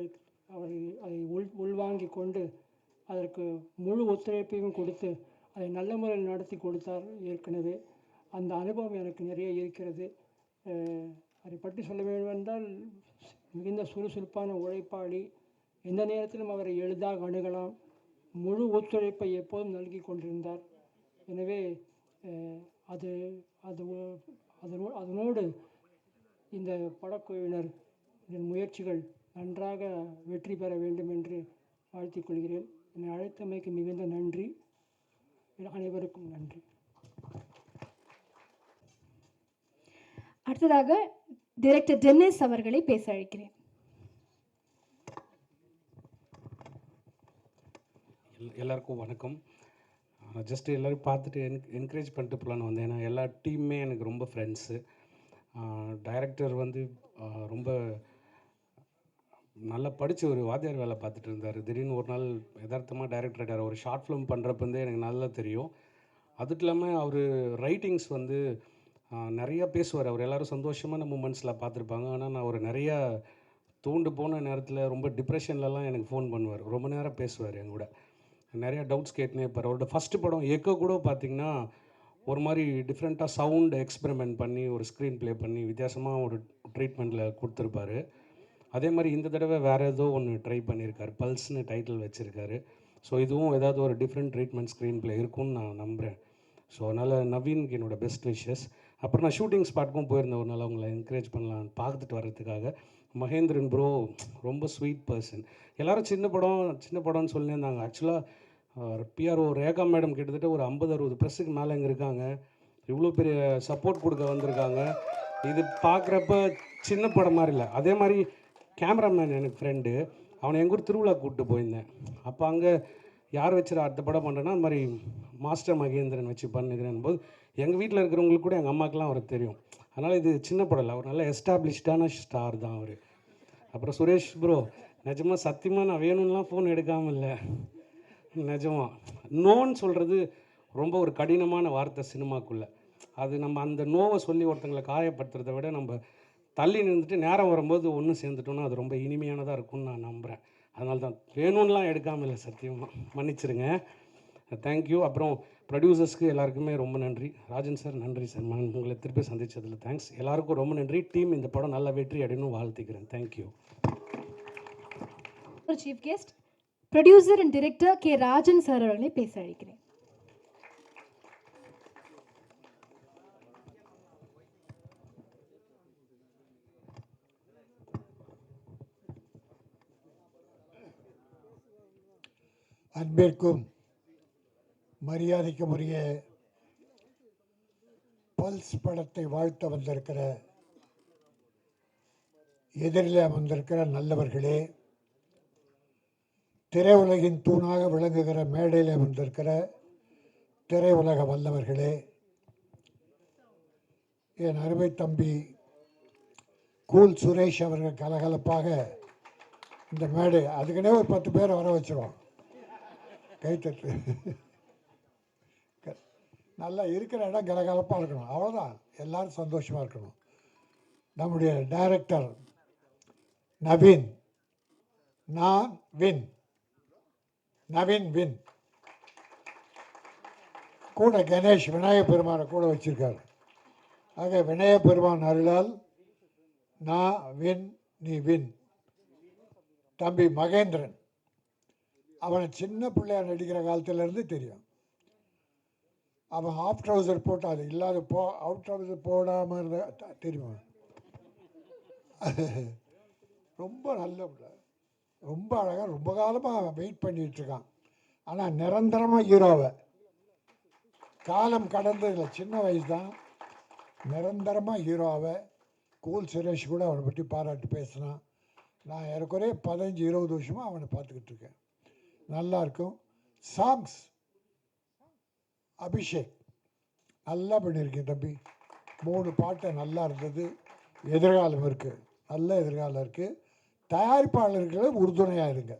Speaker 9: அதை உள்வாங்கி கொண்டு அதற்கு முழு ஒத்துழைப்பையும் கொடுத்து அதை நல்ல முறையில் நடத்தி கொடுத்தார். ஏற்கனவே அந்த அனுபவம் எனக்கு நிறைய இருக்கிறது. அதை பற்றி சொல்ல வேண்டுமென்றால் மிகுந்த சுறுசுறுப்பான உழைப்பாளி. எந்த நேரத்திலும் அவரை எளிதாக அணுகலாம். முழு ஒத்துழைப்பை எப்போதும் நல்கி கொண்டிருந்தார். எனவே அதனோடு இந்த படக்குழுவினர் முயற்சிகள் நன்றாக வெற்றி பெற வேண்டும் என்று வாழ்த்திக் கொள்கிறேன். என்னை அழைத்தமைக்கு மிகுந்த நன்றி. அனைவருக்கும் நன்றி.
Speaker 2: அடுத்ததாக டைரக்டர் டென்னிஸ் அவர்களை பேச அழைக்கிறேன்.
Speaker 10: எல்லாருக்கும் வணக்கம். ஜஸ்ட் எல்லோரும் பார்த்துட்டு என்கரேஜ் பண்ணிட்டு போகலான்னு வந்தேன். ஏன்னா எல்லா டீமுமே எனக்கு ரொம்ப ஃப்ரெண்ட்ஸு. டைரக்டர் வந்து ரொம்ப நல்லா படித்து ஒரு வாத்தியார் வேலை பார்த்துட்டு இருந்தார். திடீர்னு ஒரு நாள் யதார்த்தமாக டைரக்டர் ஆகிட்டார். ஒரு ஷார்ட் ஃபிலிம் பண்ணுறப்பந்தே எனக்கு நல்லா தெரியும். அதுவும் இல்லாமல் அவர் ரைட்டிங்ஸ் வந்து நிறைய பேசுவார். அவர் எல்லோரும் சந்தோஷமான மூமெண்ட்ஸில் பார்த்துருப்பாங்க. ஆனால் நான் ஒரு நிறையா தூண்டு போன நேரத்தில் ரொம்ப டிப்ரெஷன்லலாம் எனக்கு ஃபோன் பண்ணுவார். ரொம்ப நேரம் பேசுவார் என் கூட. நிறையா டவுட்ஸ் கேட்டுனே இருப்பார். அவரோட ஃபஸ்ட்டு படம் எக்கோ கூட பார்த்திங்கன்னா ஒரு மாதிரி டிஃப்ரெண்ட்டாக சவுண்ட் எக்ஸ்பெரிமெண்ட் பண்ணி ஒரு ஸ்க்ரீன் ப்ளே பண்ணி வித்தியாசமாக ஒரு ட்ரீட்மெண்ட்டில் கொடுத்துருப்பாரு. அதே மாதிரி இந்த தடவை வேறு ஏதோ ஒன்று ட்ரை பண்ணியிருக்காரு. பல்ஸ்னு டைட்டில் வச்சுருக்காரு. ஸோ இதுவும் ஏதாவது ஒரு டிஃப்ரெண்ட் ட்ரீட்மெண்ட் ஸ்க்ரீன் ப்ளே இருக்கும்னு நான் நம்புகிறேன். ஸோ அதனால் நவீனுக்கு என்னோடய பெஸ்ட் விஷஸ். அப்புறம் நான் ஷூட்டிங் ஸ்பாட்டுக்கும் போயிருந்தேன் ஒரு நாள் அவங்கள என்கரேஜ் பண்ணலாம் பார்த்துட்டு வர்றதுக்காக. மகேந்திரன் ப்ரோ ரொம்ப ஸ்வீட் பர்சன். எல்லோரும் சின்ன படம்னு சொல்லியிருந்தாங்க. ஆக்சுவலாக பிஆர்ஓ ரேகா மேடம் கிட்டத்தட்ட ஒரு 50-60 ப்ரெஸ்ஸுக்கு மேலே இங்கே இருக்காங்க. இவ்வளோ பெரிய சப்போர்ட் கொடுக்க வந்திருக்காங்க. இது பார்க்குறப்ப சின்ன படம் மாதிரி இல்லை. அதே மாதிரி கேமராமேன் எனக்கு ஃப்ரெண்டு, அவனை எங்கள் ஊர் திருவிழா கூப்பிட்டு போயிருந்தேன். அப்போ அங்கே யார் வச்சு அடுத்த படம் பண்ணுறேன்னா அந்த மாதிரி மாஸ்டர் மகேந்திரன் வச்சு பண்ணுகிறேன் போது எங்கள் வீட்டில் இருக்கிறவங்களுக்கு கூட எங்கள் அம்மாக்கெலாம் அவருக்கு தெரியும். அதனால் இது சின்ன படம் இல்லை, அவர் நல்ல எஸ்டாப்ளிஷ்டான ஸ்டார் தான் அவர். அப்புறம் சுரேஷ் ப்ரோ நிஜமாக சத்தியமாக நான் வேணும்லாம் ஃபோன் எடுக்காமல் இல்லை. நிஜமாக நோன்னு சொல்கிறது ரொம்ப ஒரு கடினமான வார்த்தை சினிமாக்குள்ளே. அது நம்ம அந்த நோவை சொல்லி ஒருத்தங்களை காயப்படுத்துறதை விட நம்ம தள்ளி நின்றுட்டு நேரம் வரும்போது ஒன்று சேர்ந்துட்டோன்னா அது ரொம்ப இனிமையானதாக இருக்கும்னு நான் நம்புகிறேன். அதனால தான் வேணும்லாம் எடுக்காமல் இல்லை, சத்தியமாக மன்னிச்சிருங்க. தேங்க்யூ. அப்புறம் ப்ரொடியூசர்ஸ்க்கு எல்லாருக்குமே ரொம்ப நன்றி. ராஜன் சார் நன்றி சார், உங்களை திருப்பி சந்தித்ததில் தேங்க்ஸ். எல்லாருக்கும் ரொம்ப நன்றி. டீம் இந்த படம் நல்ல வெற்றி அடையணும் வாழ்த்துக்கிறேன். Thank you.
Speaker 2: Chief guest producer and director K Rajan sir அவர்களை பேச அழைக்கிறேன்.
Speaker 11: அன்பிற்கும் மரியாதைக்கும் உரிய பல்ஸ் படத்தை வாழ்த்த வந்திருக்கிற எதிரில் வந்திருக்கிற நல்லவர்களே, திரையுலகின் தூணாக விளங்குகிற மேடையில் வந்திருக்கிற திரையுலக வல்லவர்களே, என் அருமை தம்பி கூல் சுரேஷ் அவர்கள் கலகலப்பாக இந்த மேடை, அதுக்குன்னே ஒரு 10 பேரை வர வச்சிருவோம். கைத்தட்டு. நல்லா இருக்கிற இடம் கலகலப்பாக இருக்கணும், அவ்வளோதான். எல்லாரும் சந்தோஷமாக இருக்கணும். நம்முடைய டைரக்டர் நவீன், நவீன் வின் கூட கணேஷ் விநாயகப் பெருமானை கூட வச்சிருக்காரு. ஆக விநாயகப் பெருமான் அருளால் நான் வின், நீ வின். தம்பி மகேந்திரன், அவனை சின்ன பிள்ளையாக நடிக்கிற காலத்திலேருந்து தெரியும். அவன் ஆஃப் ட்ரௌசர் போட்டு அது இல்லாத அவுட் ட்ரௌசர் போடாமல் இருந்த தெரியுமா? ரொம்ப நல்ல பிள்ளை, ரொம்ப அழகாக, ரொம்ப காலமாக வெயிட் பண்ணிகிட்ருக்கான். ஆனால் நிரந்தரமாக ஹீரோவை காலம் கடந்ததில்லை, சின்ன வயசு தான். நிரந்தரமாக ஹீரோவை கூல் சுரேஷ் கூட அவனை பற்றி பாராட்டி பேசினான். நான் ஏறக்குறைய 15-20 வருஷமாக அவனை பார்த்துக்கிட்டு இருக்கேன். நல்லா இருக்கும். சாங்ஸ் அபிஷேக் நல்லா பண்ணியிருக்கேன் தம்பி. 3 பாட்டு நல்லா இருந்தது. எதிர்காலம் இருக்குது, நல்ல எதிர்காலம் இருக்குது. தயாரிப்பாளர்களை உறுதுணையாக இருங்க.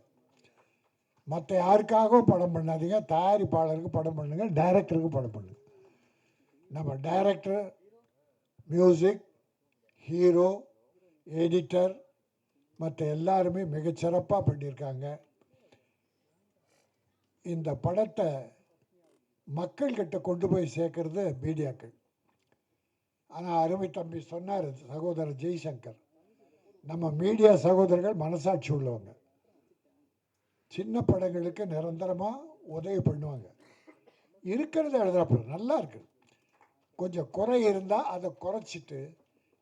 Speaker 11: மற்ற யாருக்காகவும் படம் பண்ணாதீங்க, தயாரிப்பாளருக்கு படம் பண்ணுங்க, டைரக்டருக்கு படம் பண்ணுங்க. நம்ம டைரக்டர், மியூசிக், ஹீரோ, எடிட்டர் மற்ற எல்லாருமே மிகச்சிறப்பாக பண்ணியிருக்காங்க. இந்த படத்தை மக்கள்கிட்ட கொண்டு போய் சேர்க்கறது மீடியாக்கள். ஆனால் அருமை தம்பி சொன்னார் சகோதரர் ஜெய்சங்கர், நம்ம மீடியா சகோதரர்கள் மனசாட்சி உள்ளவங்க. சின்ன படங்களுக்கு நிரந்தரமாக உதவி பண்ணுவாங்க. இருக்கிறத எழுதுறப்ப நல்லா இருக்குது. கொஞ்சம் குறை இருந்தால் அதை குறைச்சிட்டு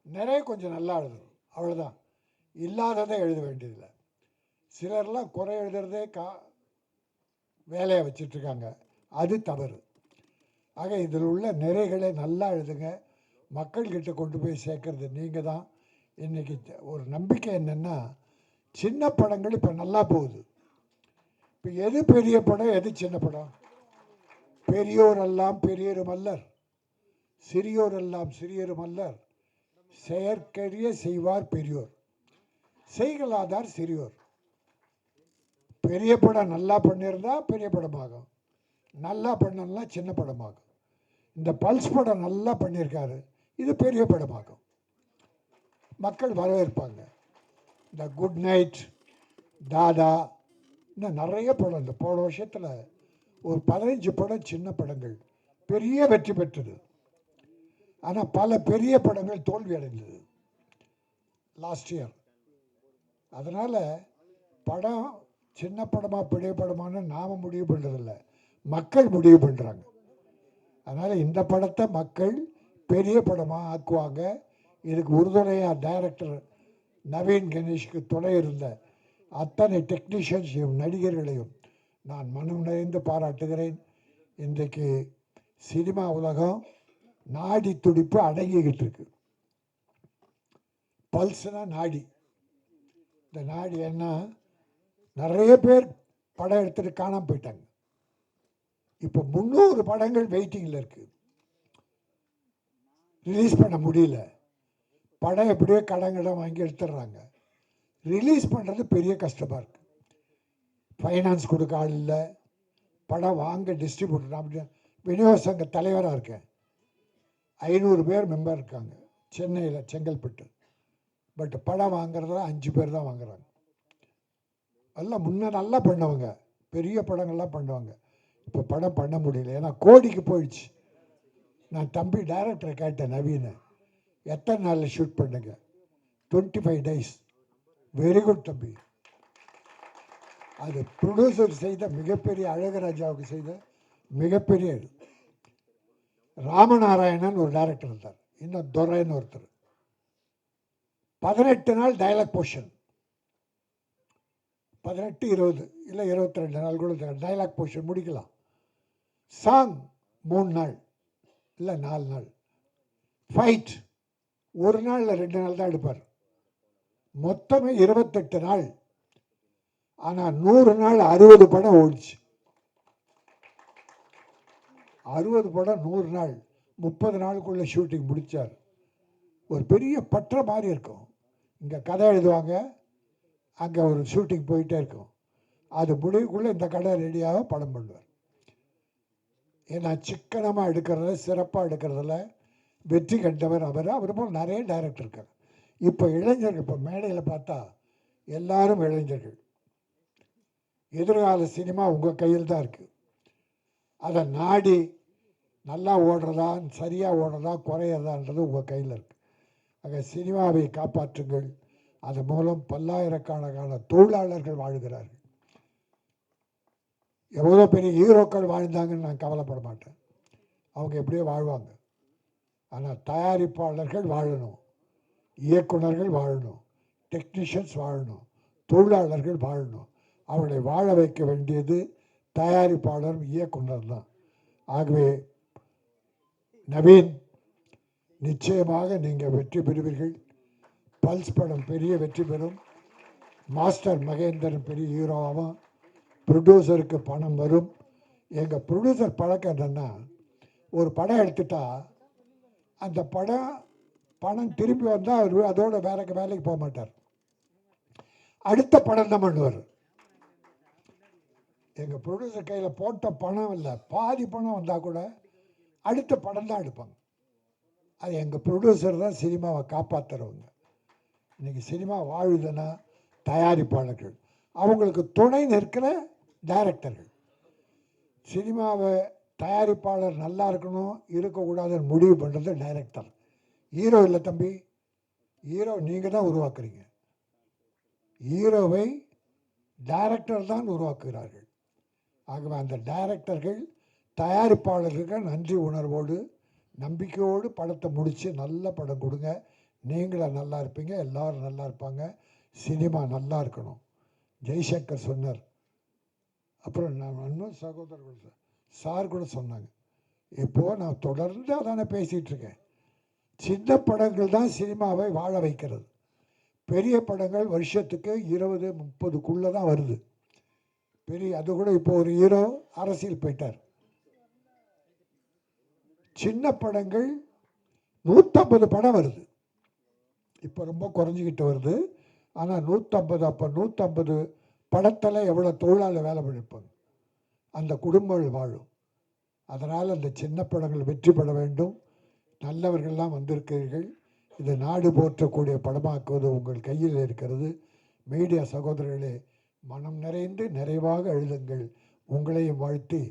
Speaker 11: நிறைய கொஞ்சம் நல்லா எழுதணும், அவ்வளோதான். இல்லாததை எழுத வேண்டியதில்லை. சிலர்லாம் குறை எழுதுறதே வேலையை வச்சிட்ருக்காங்க, அது தவறு. ஆக இதில் உள்ள நிறைகளை நல்லா எழுதுங்க, மக்கள்கிட்ட கொண்டு போய் சேர்க்கறது நீங்கள் தான். இன்றைக்கி ஒரு நம்பிக்கை என்னென்னா, சின்ன படங்கள் இப்போ நல்லா போகுது. இப்போ எது பெரிய படம், எது சின்ன படம்? பெரியோர் எல்லாம் பெரியரும் அல்லர், சிறியோர் எல்லாம் சிறியரும் அல்லர், செயற்கரிய செய்வார் பெரியோர், செய்கலாதார் சிறியோர். பெரிய படம் நல்லா பண்ணியிருந்தா பெரிய படமாகும், நல்லா பண்ணலாம் சின்ன படமாகும். இந்த பல்ஸ் படம் நல்லா பண்ணியிருக்காரு, இது பெரிய படமாகும், மக்கள் வரவேற்பாங்க. இந்த குட் நைட், தாதா, இன்னும் நிறைய படம் இந்த போன வருஷத்தில் ஒரு 15 படம் சின்ன படங்கள் பெரிய வெற்றி பெற்றது. ஆனால் பல பெரிய படங்கள் தோல்வி அடைந்தது லாஸ்ட் இயர். அதனால் படம் சின்ன படமாக பெரிய படமானு நாம் முடிவு பண்ணுறதில்ல, மக்கள் முடிவு பண்ணுறாங்க. அதனால் இந்த படத்தை மக்கள் பெரிய படமாக ஆக்குவாங்க. இதுக்கு உறுதுணையாக டைரக்டர் நவீன் கணேஷ்க்கு துணை இருந்த அத்தனை டெக்னீஷியன்ஸையும் நடிகர்களையும் நான் மனம் நிறைந்து பாராட்டுகிறேன். இன்றைக்கு சினிமா உலகம் நாடி துடிப்பு அடங்கிக்கிட்டு இருக்கு. பல்ஸ்னா நாடி. இந்த நாடி என்ன, நிறைய பேர் படம் எடுத்துட்டு காணாமல் போயிட்டாங்க. இப்போ 300 படங்கள் வெயிட்டிங்கில் இருக்குது, ரிலீஸ் பண்ண முடியல. படம் எப்படியோ கடன் வாங்கி எடுத்துடுறாங்க. ரிலீஸ் பண்ணுறது பெரிய கஷ்டமாக இருக்குது. ஃபைனான்ஸ் கொடுக்க ஆள் இல்லை, படம் வாங்க டிஸ்ட்ரிபியூட்டர். அப்படி விநியோக சங்க தலைவராக இருக்கேன். 500 பேர் மெம்பர் இருக்காங்க சென்னையில், செங்கல்பட்டு. பட் படம் வாங்குறதுல 5 பேர் தான் வாங்குறாங்க. எல்லாம் முன்ன நல்லா பண்ணுவாங்க, பெரிய படங்கள்லாம் பண்ணுவாங்க. இப்போ படம் பண்ண முடியல, ஏன்னா கோடிக்கு போயிடுச்சு. நான் தம்பி டைரக்டரை கேட்டேன், நவீனை, எத்தனை நாளில் ஷூட் பண்ணுங்க? 25 days. வெரி குட் தம்பி. அது ப்ரொடியூசர் செய்த மிகப்பெரிய, அழகராஜாவுக்கு செய்த மிகப்பெரிய இது. ராமநாராயணன் ஒரு டைரக்டர் இருந்தார், இன்னும் துரைன்னு ஒருத்தர். 18 நாள் டைலாக் போர்ஷன், 18, 20 இல்லை 22 நாள் கூட டைலாக் போர்ஷன் முடிக்கலாம். சாங் 3 நாள் இல்லை 4 நாள். ஃபைட் 1 நாள் இல்லை 2 நாள் தான் எடுப்பார். மொத்தமே 28 நாள். ஆனால் 100 நாள் 60 படம் ஓடிச்சு. 60 படம் 100 நாள், 30 நாளுக்குள்ளே ஷூட்டிங் முடித்தார். ஒரு பெரிய பற்ற மாதிரி இருக்கும். இங்கே கதை எழுதுவாங்க, அங்கே ஒரு ஷூட்டிங் போயிட்டே இருக்கும். அது முடிவுக்குள்ளே இந்த கடை ரெடியாக படம் பண்ணுவார். ஏன்னா சிக்கனமாக எடுக்கிறதுல, சிறப்பாக எடுக்கிறதுல வெற்றி கண்டவர் அவர். அவர் போல் நிறைய டைரக்டர் இருக்காங்க. இப்போ இளைஞர்கள், இப்போ மேடையில் பார்த்தா எல்லாரும் இளைஞர்கள். எதிர்கால சினிமா உங்கள் கையில் தான் இருக்குது. அதை நாடி நல்லா ஓடுறதா, சரியாக ஓடுறதா, குறையிறதான்றது உங்கள் கையில் இருக்குது. ஆக சினிமாவை காப்பாற்றுங்கள். அதன் மூலம் பல்லாயிரக்கணக்கான தொழிலாளர்கள் வாழ்கிறார்கள். எவ்வளோ பெரிய ஹீரோக்கள் வாழ்ந்தாங்கன்னு நான் கவலைப்பட மாட்டேன், அவங்க எப்படியோ வாழ்வாங்க. ஆனால் தயாரிப்பாளர்கள் வாழணும், இயக்குநர்கள் வாழணும், டெக்னீஷியன்ஸ் வாழணும், தொழிலாளர்கள் வாழணும். அவர்களை வாழ வைக்க வேண்டியது தயாரிப்பாளர், இயக்குனர் தான். ஆகவே நவீன், நிச்சயமாக நீங்கள் வெற்றி பெறுவீர்கள். பல்ஸ் படம் பெரிய வெற்றி பெறும். மாஸ்டர் மகேந்திரன் பெரிய ஹீரோவாகும். ப்ரொடியூசருக்கு பணம் வரும். எங்கள் ப்ரொடியூசர் பழக்கம் என்னென்னா, ஒரு படம் எடுத்துட்டா அந்த பணம் திரும்பி வந்தால் அவர் அதோட வேலைக்கு போக மாட்டார், அடுத்த படம் தான் பண்ணுவார். எங்கள் ப்ரொடியூசர் கையில் போட்ட பணம் இல்லை, பாதி பணம் வந்தால் கூட அடுத்த படம் தான் எடுப்பாங்க. அது எங்கள் ப்ரொடியூசர் தான் சினிமாவை காப்பாற்றுறவங்க. இன்றைக்கி சினிமா வாழுதுன்னா தயாரிப்பாளர்கள், அவங்களுக்கு துணை நிற்கிற டைரக்டர்கள். சினிமாவை தயாரிப்பாளர் நல்லா இருக்கணும், இருக்கக்கூடாதுன்னு முடிவு பண்ணுறது டைரக்டர். ஹீரோ இல்லை தம்பி, ஹீரோ நீங்கள் தான் உருவாக்குறீங்க. ஹீரோவை டைரக்டர் தான் உருவாக்குகிறார்கள். ஆகவே அந்த டைரக்டர்கள் தயாரிப்பாளர்களுக்கு நன்றி உணர்வோடு, நம்பிக்கையோடு படத்தை முடித்து நல்ல படம் கொடுங்க. நீங்களும் நல்லா இருப்பீங்க, எல்லோரும் நல்லா இருப்பாங்க, சினிமா நல்லா இருக்கணும். ஜெய்சங்கர் சொன்னார். அப்புறம் நான் இன்னும் சகோதரர்கள் சார் கூட சொன்னாங்க. இப்போது நான் தொடர்ந்து அதானே பேசிகிட்ருக்கேன். சின்ன படங்கள் தான் சினிமாவை வாழ வைக்கிறது. பெரிய படங்கள் வருஷத்துக்கு 20-30க்குள்ளே தான் வருது. அது கூட இப்போ ஒரு ஹீரோ அரசியல் போயிட்டார். சின்ன படங்கள் 150 படம் வருது. இப்போ ரொம்ப குறைஞ்சிக்கிட்டு வருது. ஆனால் 150 அப்போ 150 படத்தில் எவ்வளோ தொழிலாளர் வேலை பண்ணியிருப்பாங்க, அந்த குடும்பங்கள் வாழும். அதனால் அந்த சின்ன படங்கள் வெற்றி பெற வேண்டும். நல்லவர்கள்லாம் வந்திருக்கிறீர்கள். இதை நாடு போற்றக்கூடிய படமாக்குவது உங்கள் கையில் இருக்கிறது. மீடியா சகோதரர்களே, மனம் நிறைந்து நிறைவாக எழுதுங்கள். உங்களையும் வாழ்த்தி,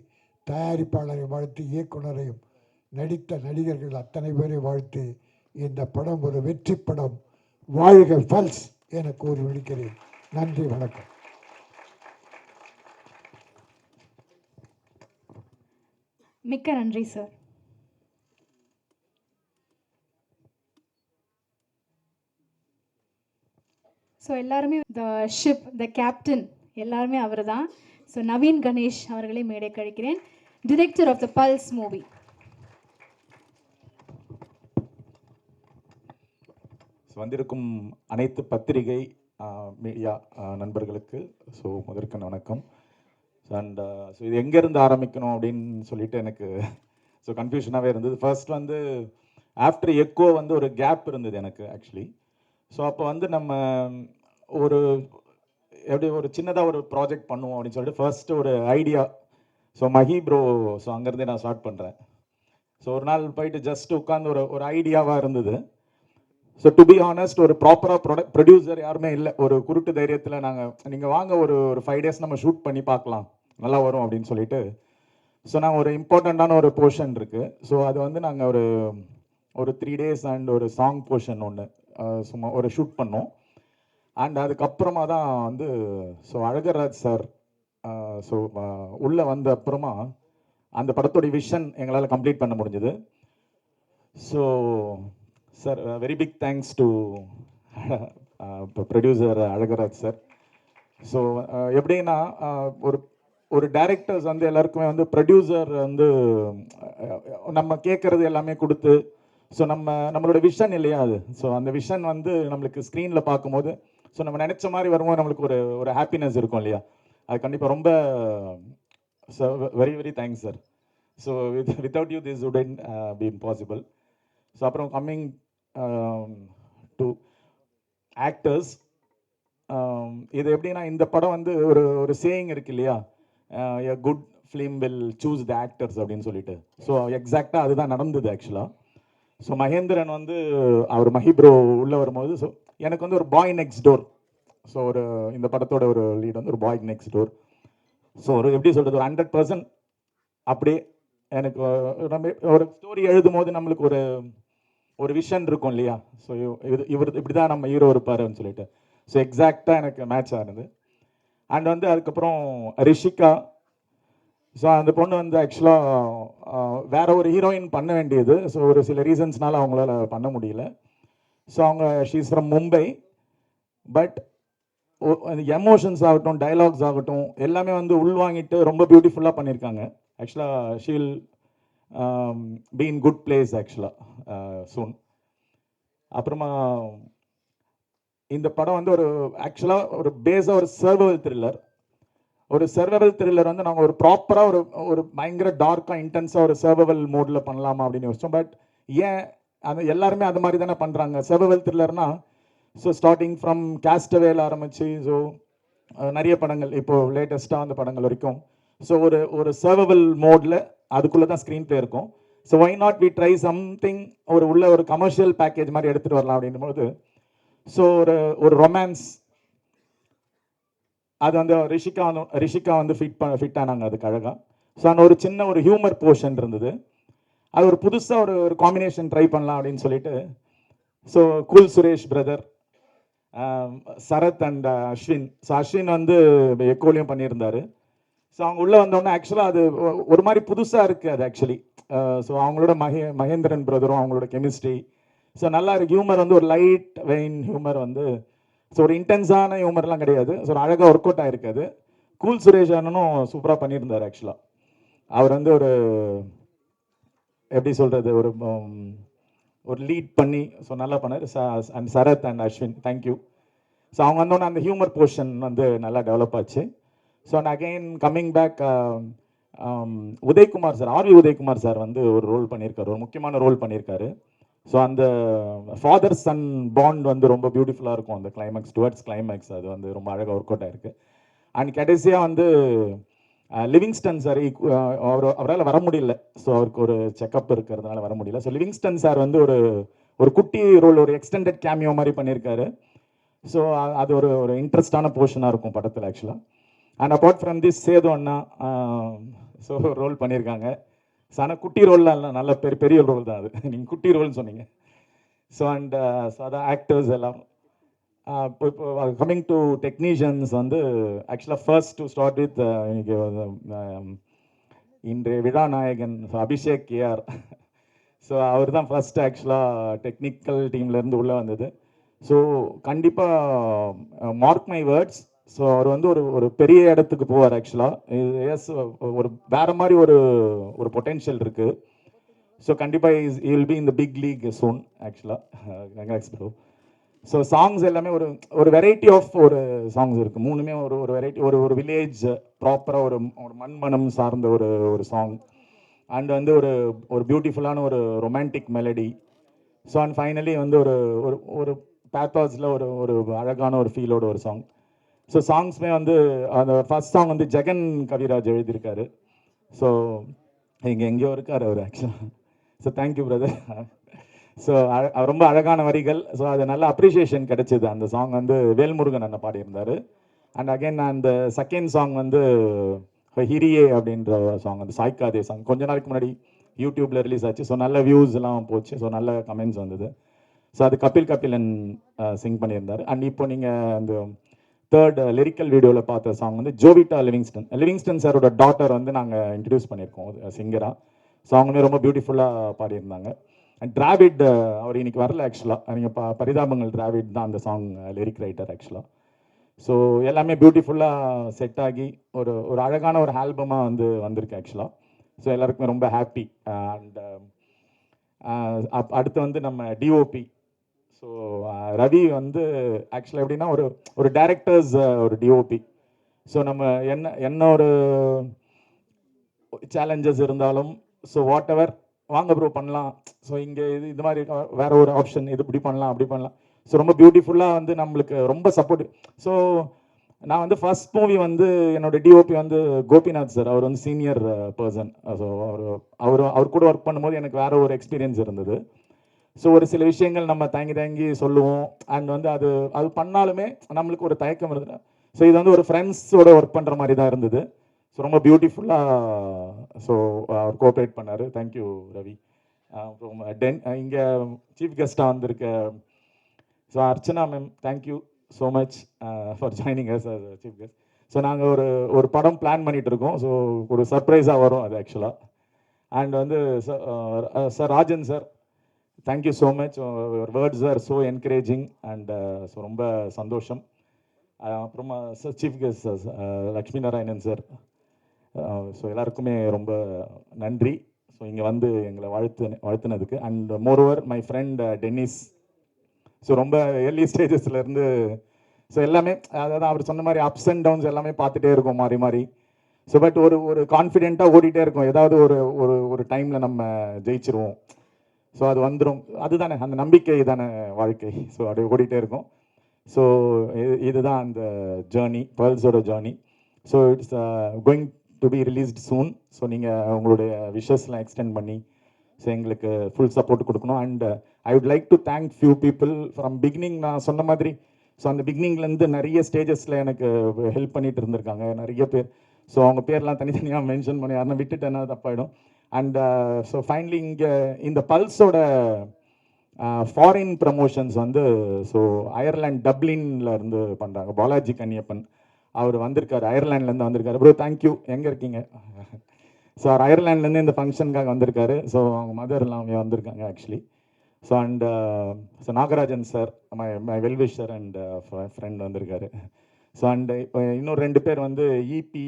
Speaker 11: தயாரிப்பாளரை வாழ்த்தி, இயக்குனரையும் நடித்த நடிகர்கள் அத்தனை பேரை வாழ்த்தி, இந்த படம் ஒரு வெற்றி படம், வாழ்க பல்ஸ் என கூறி விடுக்கிறேன். நன்றி, வணக்கம்.
Speaker 2: மிக்க நன்றி சார். ஸோ எல்லாருமே த ஷிப், த கேப்டன் எல்லாருமே அவர் தான். ஸோ நவீன் கணேஷ் அவர்களை மேடை கழிக்கிறேன், director of the Pulse movie.
Speaker 12: வந்திருக்கும் அனைத்து பத்திரிகை மீடியா நண்பர்களுக்கு முதற்கண் வணக்கம். அண்ட் இது எங்கேருந்து ஆரம்பிக்கணும் அப்படின்னு சொல்லிட்டு எனக்கு கன்ஃபியூஷனாகவே இருந்தது. ஃபர்ஸ்ட் வந்து ஆஃப்டர் எக்கோ வந்து ஒரு கேப் இருந்தது எனக்கு ஆக்சுவலி. அப்போ வந்து நம்ம ஒரு எப்படி ஒரு சின்னதாக ஒரு ப்ராஜெக்ட் பண்ணுவோம் அப்படின்னு சொல்லிட்டு ஃபர்ஸ்ட்டு ஒரு ஐடியா. மஹி ப்ரோ, அங்கேருந்தே நான் ஸ்டார்ட் பண்ணுறேன். ஒரு நாள் போயிட்டு ஜஸ்ட் உட்காந்து ஒரு ஐடியாவாக இருந்தது. டு பி ஆனஸ்ட், ஒரு ப்ராப்பராக ப்ரொடியூசர் யாருமே இல்லை. ஒரு குருட்டு தைரியத்தில் நீங்கள் வாங்க ஒரு 5 days நம்ம ஷூட் பண்ணி பார்க்கலாம், நல்லா வரும் அப்படின்னு சொல்லிட்டு. நாங்கள் ஒரு இம்பார்ட்டண்ட்டான ஒரு போர்ஷன் இருக்குது. அது வந்து நாங்கள் ஒரு 3 days அண்ட் ஒரு சாங் போர்ஷன் ஒன்று சும்மா ஒரு ஷூட் பண்ணோம். அண்ட் அதுக்கப்புறமா தான் வந்து அழகராஜ் சார் உள்ளே வந்த அப்புறமா அந்த படத்தோடைய விஷன் எங்களால் கம்ப்ளீட் பண்ண முடிஞ்சது. Sir, very big thanks to producer Alagaraj sir. எப்படின்னா ஒரு டைரக்டர்ஸ் வந்து எல்லாருக்குமே வந்து ப்ரொடியூசர் வந்து நம்ம கேட்குறது எல்லாமே கொடுத்து நம்மளோட விஷன் இல்லையா அது. அந்த விஷன் வந்து நம்மளுக்கு ஸ்க்ரீனில் பார்க்கும்போது நம்ம நினச்ச மாதிரி வரும்போது நம்மளுக்கு ஒரு ஹாப்பினஸ் இருக்கும் இல்லையா. அது கண்டிப்பாக ரொம்ப very very thanks sir. Without you this wouldn't B impossible. அப்புறம் கம்மிங் டு ஆக்டர்ஸ், இது எப்படின்னா இந்த படம் வந்து ஒரு சேயிங் இருக்கு இல்லையா, a good film will choose the actors அப்படின்னு சொல்லிட்டு. எக்ஸாக்டாக அதுதான் நடந்தது ஆக்சுவலாக. மகேந்திரன் வந்து அவர் மஹி ப்ரோ உள்ளே வரும்போது எனக்கு வந்து ஒரு பாய் நெக்ஸ்ட் டோர். இந்த படத்தோட ஒரு லீட் வந்து ஒரு பாய் நெக்ஸ்ட் டோர். எப்படி சொல்கிறது, ஒரு 100% அப்படியே எனக்கு நம்ம ஒரு ஸ்டோரி எழுதும் போது நம்மளுக்கு ஒரு விஷன் இருக்கும் இல்லையா. இவர் இப்படி தான் நம்ம ஹீரோ இருப்பாருன்னு சொல்லிட்டு. எக்ஸாக்டாக எனக்கு மேட்ச் ஆனது. அண்ட் வந்து அதுக்கப்புறம் ரிஷிகா, அந்த பொண்ணு வந்து ஆக்சுவலாக வேற ஒரு ஹீரோயின் பண்ண வேண்டியது. ஒரு சில ரீசன்ஸ்னால அவங்களால பண்ண முடியல. அவங்க she's from Mumbai. But emotions ஆகட்டும், டைலாக்ஸ் ஆகட்டும், எல்லாமே வந்து உள்வாங்கிட்டு ரொம்ப பியூட்டிஃபுல்லாக பண்ணியிருக்காங்க. ஆக்சுவலாக she will be in good place ஆக்சுவலாக சூன். அப்புறமா இந்த படம் வந்து ஆக்சுவலாக ஒரு பேஸாக ஒரு சர்வைவல் த்ரில்லர். ஒரு சர்வைவல் த்ரில்லர் வந்து நாங்கள் ஒரு ப்ராப்பராக ஒரு பயங்கர டார்க்காக இன்டென்ஸாக ஒரு சர்வைவல் மோடில் பண்ணலாமா அப்படின்னு யோசிச்சோம். பட் ஏன் எல்லாருமே அது மாதிரி தானே பண்ணுறாங்க சர்வைவல் த்ரில்லர்னா. ஸ்டார்டிங் ஃப்ரம் கேஸ்டவேல ஆரம்பிச்சு நிறைய படங்கள் இப்போது லேட்டஸ்ட்டாக அந்த படங்கள் வரைக்கும் ஒரு சர்வைவல் மோடில் அதுக்குள்ளே தான் ஸ்க்ரீன் ப்ளே இருக்கும். Why not we try something உள்ள ஒரு கமர்ஷியல் பேக்கேஜ் மாதிரி எடுத்துகிட்டு வரலாம் அப்படின்னும்போது ஒரு ரொமான்ஸ் அது வந்து ரிஷிகா வந்து ஃபிட் ஆனாங்க அதுக்கு அழகாக. அந்த ஒரு சின்ன ஒரு ஹியூமர் போர்ஷன் இருந்தது. அது ஒரு புதுசாக ஒரு காம்பினேஷன் ட்ரை பண்ணலாம் அப்படின்னு சொல்லிட்டு cool Suresh brother, Sarath and Ashwin. Ashwin வந்து எக்கோலையும் பண்ணியிருந்தாரு. அவங்க உள்ளே வந்தோடனே ஆக்சுவலாக அது ஒரு மாதிரி புதுசாக இருக்குது அது ஆக்சுவலி. அவங்களோட மகேந்திரன் பிரதரும் அவங்களோட கெமிஸ்ட்ரி நல்லா இருக்குது. ஹியூமர் வந்து ஒரு லைட் வெயின் ஹியூமர் வந்து ஒரு இன்டென்ஸான ஹியூமர்லாம் கிடையாது. அழகாக ஒர்க் அவுட் ஆகிருக்காது. கூல் சுரேஷ் அண்ணனும் சூப்பராக பண்ணியிருந்தார் ஆக்சுவலாக. அவர் வந்து எப்படி சொல்கிறது ஒரு லீட் பண்ணி நல்லா பண்ணார். And Sarath and Ashwin, thank you. அவங்க வந்தோடனே அந்த ஹியூமர் போர்ஷன் வந்து நல்லா டெவலப் ஆச்சு. And again coming back, Udhayakumar sir, RV Udhayakumar sir வந்து ஒரு ரோல் பண்ணியிருக்காரு, ஒரு முக்கியமான ரோல் பண்ணியிருக்காரு. ஸோ அந்த ஃபாதர் சன் பாண்ட் வந்து ரொம்ப பியூட்டிஃபுல்லாக இருக்கும் அந்த கிளைமேக்ஸ், டுவர்ட்ஸ் கிளைமேக்ஸ். அது வந்து ரொம்ப அழகாக ஒர்க் அவுட் ஆயிருக்கு. அண்ட் கடைசியாக வந்து லிவிங்ஸ்டன் சார் அவரால் வர முடியல. ஸோ அவருக்கு ஒரு செக்கப் இருக்கிறதுனால வர முடியல. ஸோ லிவிங்ஸ்டன் சார் வந்து ஒரு குட்டி ரோல், ஒரு எக்ஸ்டெண்டட் கேமியோ மாதிரி பண்ணியிருக்காரு. ஸோ அது ஒரு இன்ட்ரெஸ்டான போர்ஷனாக இருக்கும் படத்தில் ஆக்சுவலாக. And apart from this Sethu அண்ணா ஸோ ரோல் பண்ணியிருக்காங்க. ஸோ ஆனால் குட்டி ரோல்லாம் இல்லை, நல்ல பெரிய ரோல் தான் அது. நீங்கள் குட்டி ரோல்னு சொன்னீங்க. ஸோ அண்ட் ஸோ அதான் ஆக்டர்ஸ் எல்லாம். இப்போ கம்மிங் டு டெக்னீஷியன்ஸ் வந்து ஆக்சுவலாக ஃபர்ஸ்ட் டு ஸ்டார்ட் வித் இன்னைக்கு இன்றைய விழாநாயகன் அபிஷேக் கேஆர். ஸோ அவர் தான் ஃபர்ஸ்ட் ஆக்சுவலாக டெக்னிக்கல் டீம்லேருந்து உள்ளே வந்தது. ஸோ கண்டிப்பாக மார்க் மை வேர்ட்ஸ், ஸோ அவர் வந்து ஒரு பெரிய இடத்துக்கு போவார் ஆக்சுவலாக. எஸ், ஒரு வேறு மாதிரி ஒரு பொட்டென்ஷியல் இருக்குது. ஸோ கண்டிப்பாக will be in the big league soon ஆக்சுவலாக. ஸோ சாங்ஸ் எல்லாமே ஒரு வெரைட்டி ஆஃப் ஒரு சாங்ஸ் இருக்குது. மூணுமே ஒரு வெரைட்டி, ஒரு வில்லேஜ் ப்ராப்பராக ஒரு மண்மனம் சார்ந்த ஒரு சாங். அண்ட் வந்து ஒரு பியூட்டிஃபுல்லான ஒரு romantic melody. So and finally வந்து ஒரு பேத்தாஸில் ஒரு அழகான ஒரு ஃபீலோட ஒரு சாங். ஸோ சாங்ஸ்மே வந்து அந்த ஃபர்ஸ்ட் சாங் வந்து ஜெகன் கவிராஜ் எழுதியிருக்காரு. ஸோ இங்கே எங்கேயோ இருக்கார் அவர் ஆக்சுவலாக. So thank you brother. ஸோ ரொம்ப அழகான வரிகள். ஸோ அது நல்ல அப்ரிஷியேஷன் கிடைச்சிது. அந்த சாங் வந்து வேல்முருகன் அண்ணன் பாடியிருந்தார். அண்ட் அகைன் அந்த செகண்ட் சாங் வந்து ஹிரியே அப்படின்ற சாங், அந்த சாய்க்காதே சாங் கொஞ்ச நாளைக்கு முன்னாடி யூடியூப்பில் ரிலீஸ் ஆச்சு. ஸோ நல்ல வியூஸ் எல்லாம் போச்சு. ஸோ நல்ல கமெண்ட்ஸ் வந்தது. ஸோ அது கபிலன் சிங் பண்ணியிருந்தார். அண்ட் இப்போ நீங்கள் அந்த தேர்ட் லிரிக்கல் வீடியோவில் பார்த்த சாங் வந்து ஜோவிட்டா லிவிங்ஸ்டன் சாரோட டாட்டர் வந்து நாங்கள் இன்ட்ரடியூஸ் பண்ணியிருக்கோம் சிங்கராக. ஸோ அவங்களுமே ரொம்ப பியூட்டிஃபுல்லாக பாடியிருந்தாங்க. அண்ட் டிராவிட் அவர் இன்னைக்கு வரல ஆக்சுவலாக. நீங்கள் பரிதாபங்கள் டிராவிட் தான் அந்த சாங் லிரிக் ரைட்டர் ஆக்சுவலாக. ஸோ எல்லாமே பியூட்டிஃபுல்லாக செட் ஆகி ஒரு அழகான ஒரு ஆல்பமாக வந்திருக்கு ஆக்சுவலாக. ஸோ எல்லாருக்குமே ரொம்ப ஹாப்பி. அண்ட் அடுத்து வந்து நம்ம டிஓபி. ஸோ ரவி வந்து ஆக்சுவலாக எப்படின்னா ஒரு டைரக்டர்ஸ் ஒரு டிஓபி. ஸோ நம்ம என்ன ஒரு சேலஞ்சஸ் இருந்தாலும் ஸோ வாட் எவர் வாங்க ப்ரோ பண்ணலாம். ஸோ இங்கே இது மாதிரி வேற ஒரு ஆப்ஷன், இது இப்படி பண்ணலாம் அப்படி பண்ணலாம். ஸோ ரொம்ப பியூட்டிஃபுல்லாக வந்து நம்மளுக்கு ரொம்ப சப்போர்ட். ஸோ நான் வந்து ஃபர்ஸ்ட் மூவி வந்து என்னோட டிஓபி வந்து கோபிநாத் சார். அவர் வந்து சீனியர் பர்சன். ஸோ அவர் கூட ஒர்க் பண்ணும்போது எனக்கு வேற ஒரு எக்ஸ்பீரியன்ஸ் இருந்தது. ஸோ ஒரு சில விஷயங்கள் நம்ம தாங்கி சொல்லுவோம். அண்ட் வந்து அது பண்ணாலுமே நம்மளுக்கு ஒரு தயக்கம் இருந்தது. ஸோ இது வந்து ஒரு ஃப்ரெண்ட்ஸோட ஒர்க் பண்ணுற மாதிரி தான் இருந்தது. ஸோ ரொம்ப பியூட்டிஃபுல்லாக ஸோ அவர் கோஆப்ரேட் பண்ணார். தேங்க்யூ ரவி. அப்புறம் இங்கே சீஃப் கெஸ்ட்டாக வந்திருக்க so Archana ma'am, thank you so much for joining us as chief guest. So நாங்கள் ஒரு படம் பிளான் பண்ணிகிட்டு இருக்கோம். ஸோ ஒரு சர்ப்ரைஸாக வரும் அது ஆக்சுவலாக. அண்ட் வந்து sir Rajan sir, thank you so much. Your words are so encouraging. And so ரொம்ப சந்தோஷம். அப்புறமா sir chief guest Lakshmi Narayanan sir. So எல்லாருக்குமே ரொம்ப நன்றி. ஸோ இங்கே வந்து எங்களை வாழ்த்துனதுக்கு. And moreover my friend Dennis. So ரொம்ப ஏர்லி ஸ்டேஜஸ்லேருந்து ஸோ எல்லாமே அதாவது அவர் சொன்ன மாதிரி அப்ஸ் அண்ட் டவுன்ஸ் எல்லாமே பார்த்துட்டே இருக்கும் மாறி. ஸோ பட் ஒரு கான்ஃபிடென்ட்டாக ஓடிட்டே இருக்கும். ஏதாவது ஒரு டைமில் நம்ம ஜெயிச்சிருவோம். ஸோ அது வந்துடும். அதுதானே அந்த நம்பிக்கை தானே வாழ்க்கை. ஸோ அது ஓடிட்டே இருக்கும். ஸோ இதுதான் அந்த ஜேர்னி, பேர்ல்ஸோட journey. So it's going to be released soon. So நீங்கள் உங்களுடைய விஷஸ்லாம் எக்ஸ்டெண்ட் பண்ணி ஸோ எங்களுக்கு ஃபுல் சப்போர்ட் கொடுக்கணும். And I would like to thank few people from beginning. நான் சொன்ன மாதிரி ஸோ அந்த பிகினிங்லேருந்து நிறைய ஸ்டேஜஸில் எனக்கு ஹெல்ப் பண்ணிட்டு இருந்திருக்காங்க நிறைய பேர். ஸோ அவங்க பேர்லாம் தனித்தனியாக மென்ஷன் பண்ணி யாருன்னா விட்டுட்டேன்னா தப்பாயிடும். அண்ட் ஸோ ஃபைனலி இங்கே இந்த பல்ஸோட ஃபாரின் ப்ரமோஷன்ஸ் வந்து ஸோ அயர்லாண்ட் டப்ளின்ல இருந்து பண்ணுறாங்க. பாலாஜி கன்னியப்பன் அவர் வந்திருக்காரு, அயர்லாண்ட்லேருந்து வந்திருக்காரு. Bro thank you. எங்கே இருக்கீங்க? ஸோ அவர் அயர்லாண்ட்லேருந்து இந்த ஃபங்க்ஷனுக்காக வந்திருக்காரு. ஸோ அவங்க மதர்லாம் அவங்க வந்திருக்காங்க actually. So and so Nagarajan sir, my wellwisher and friend வந்திருக்காரு. ஸோ அண்ட் இப்போ இன்னொரு 2 பேர் வந்து இபி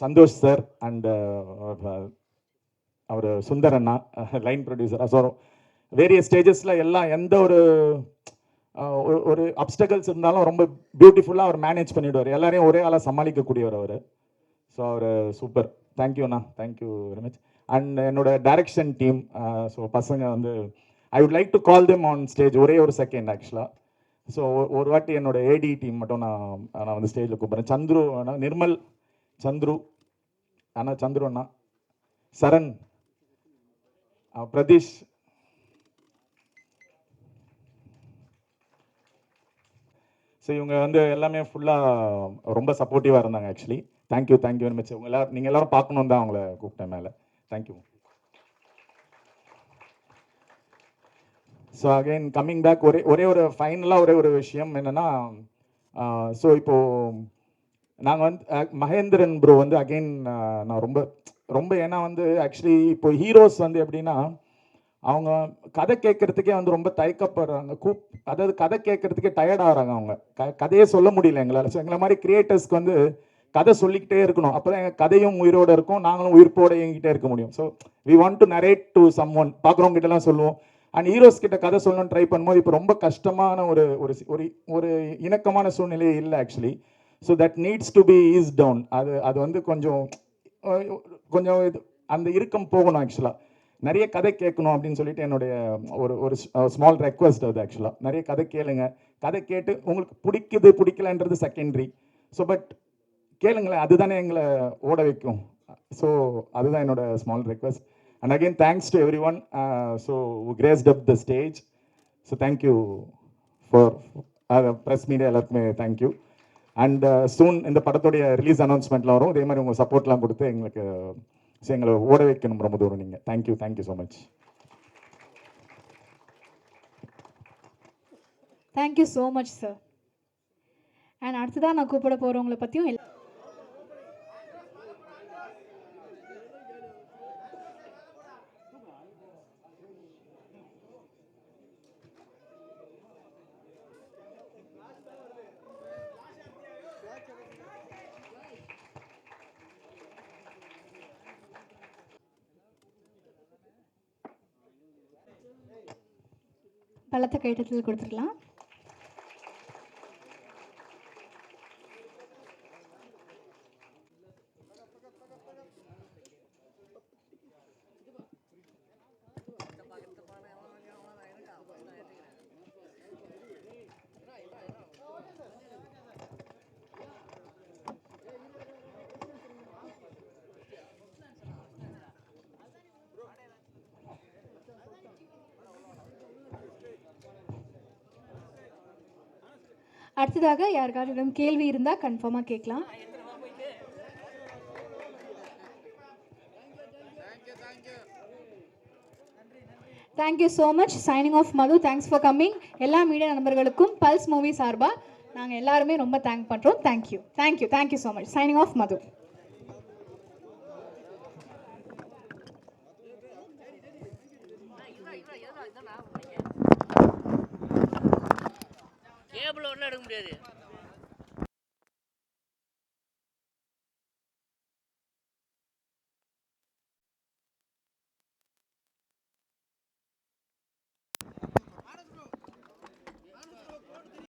Speaker 12: சந்தோஷ் சார் அண்ட் அவர் சுந்தரண்ணா லைன் ப்ரொடியூசர். ஸோ வேரியஸ் ஸ்டேஜஸில் எல்லாம் எந்த ஒரு அப்டக்கல்ஸ் இருந்தாலும் ரொம்ப பியூட்டிஃபுல்லாக அவர் மேனேஜ் பண்ணிவிடுவார். எல்லாரையும் ஒரே ஆளாக சமாளிக்கக்கூடியவர் அவர். ஸோ அவர் சூப்பர். தேங்க்யூண்ணா, தேங்க்யூ வெரி மச். அண்ட் என்னோட டைரக்ஷன் டீம். ஸோ பசங்க வந்து ஐ would like to call them on stage ஒரே ஒரு செகண்ட் ஆக்சுவலாக. ஸோ ஒரு வாட்டி என்னோட ஏடி டீம் மட்டும் நான் வந்து ஸ்டேஜில் கூப்பிட்றேன். சந்துரு அண்ணா, நிர்மல், சந்துரு அண்ணா, சந்துரு அண்ணா, சரண், பிரதீஷ், ஸோ இவங்க வந்து எல்லாமே ஃபுல்லாக ரொம்ப சப்போர்ட்டிவாக இருந்தாங்க ஆக்சுவலி. Thank you very much. உங்க எல்லாரும் நீங்கள் எல்லோரும் பார்க்கணும் தான் அவங்கள கூப்பிட்டேன் மேலே. Thank you. So again coming back, ஒரே ஒரு ஃபைனலாக ஒரே ஒரு விஷயம் என்னென்னா, ஸோ இப்போது நாங்கள் வந்து மகேந்திரன் ப்ரோ வந்து அகெயின் நான் ரொம்ப ரொம்ப ஏன்னா வந்து ஆக்சுவலி இப்போ ஹீரோஸ் வந்து எப்படின்னா அவங்க கதை கேட்குறதுக்கே வந்து ரொம்ப தயக்கப்படுறாங்க. அதாவது கதை கேட்குறதுக்கே டயர்ட் ஆகிறாங்க. அவங்க கதையே சொல்ல முடியல எங்களால். ஸோ எங்களை மாதிரி கிரியேட்டர்ஸ்க்கு வந்து கதை சொல்லிக்கிட்டே இருக்கணும். அப்போ தான் எங்கள் கதையும் உயிரோடு இருக்கும், நாங்களும் உயிர்ப்போடு இயங்கிட்டே இருக்க முடியும். So we want to narrate to someone. பார்க்குறவங்க கிட்டலாம் சொல்லுவோம். அண்ட் ஹீரோஸ் கிட்ட கதை சொல்லணும்னு ட்ரை பண்ணும்போது இப்போ ரொம்ப கஷ்டமான ஒரு இணக்கமான சூழ்நிலையே இல்லை actually. So that needs to be ease down. அது வந்து கொஞ்சம் இது அந்த இறுக்கம் போகணும் ஆக்சுவலாக. நிறைய கதை கேட்கணும் அப்படின்னு சொல்லிட்டு என்னுடைய ஒரு ஸ்மால் ரெக்வஸ்ட் அது ஆக்சுவலாக. நிறைய கதை கேளுங்க. கதை கேட்டு உங்களுக்கு பிடிக்கலன்றது செகண்டரி. ஸோ பட் கேளுங்களேன், அதுதானே எங்களை ஓட வைக்கும். ஸோ அதுதான் என்னோட small request. And again thanks to everyone. So graced up the stage. So thank you for press media எல்லாருக்குமே தேங்க்யூ. அண்ட் சூன் இந்த படத்துடைய ரிலீஸ் அனௌன்ஸ்மெண்ட்லாம் வரும். இதே மாதிரி உங்கள் சப்போர்ட்லாம் கொடுத்து எங்களை ஓட வைக்கணும் ரொம்ப தூரம் நீங்கள். Thank you so much.
Speaker 2: Thank you so much sir. And அடுத்ததான் நான் கூப்பிட போகிறவங்களை பற்றியும் பலத்த கைட்டத்தில் கொடுத்துடலாம். அடுத்ததாக யாருக்காவது கேள்வி இருந்தால் கன்ஃபார்மாக கேட்கலாம். Thank you so much. Signing off Madhu. Thanks for coming. எல்லா மீடியா நண்பர்களுக்கும் பல்ஸ் மூவி சார்பாக நாங்கள் எல்லாருமே ரொம்ப தேங்க் பண்ணுறோம். Thank you so much. Signing off Madhu.
Speaker 13: Cable ஒன்றும் எடுக்க முடியாது.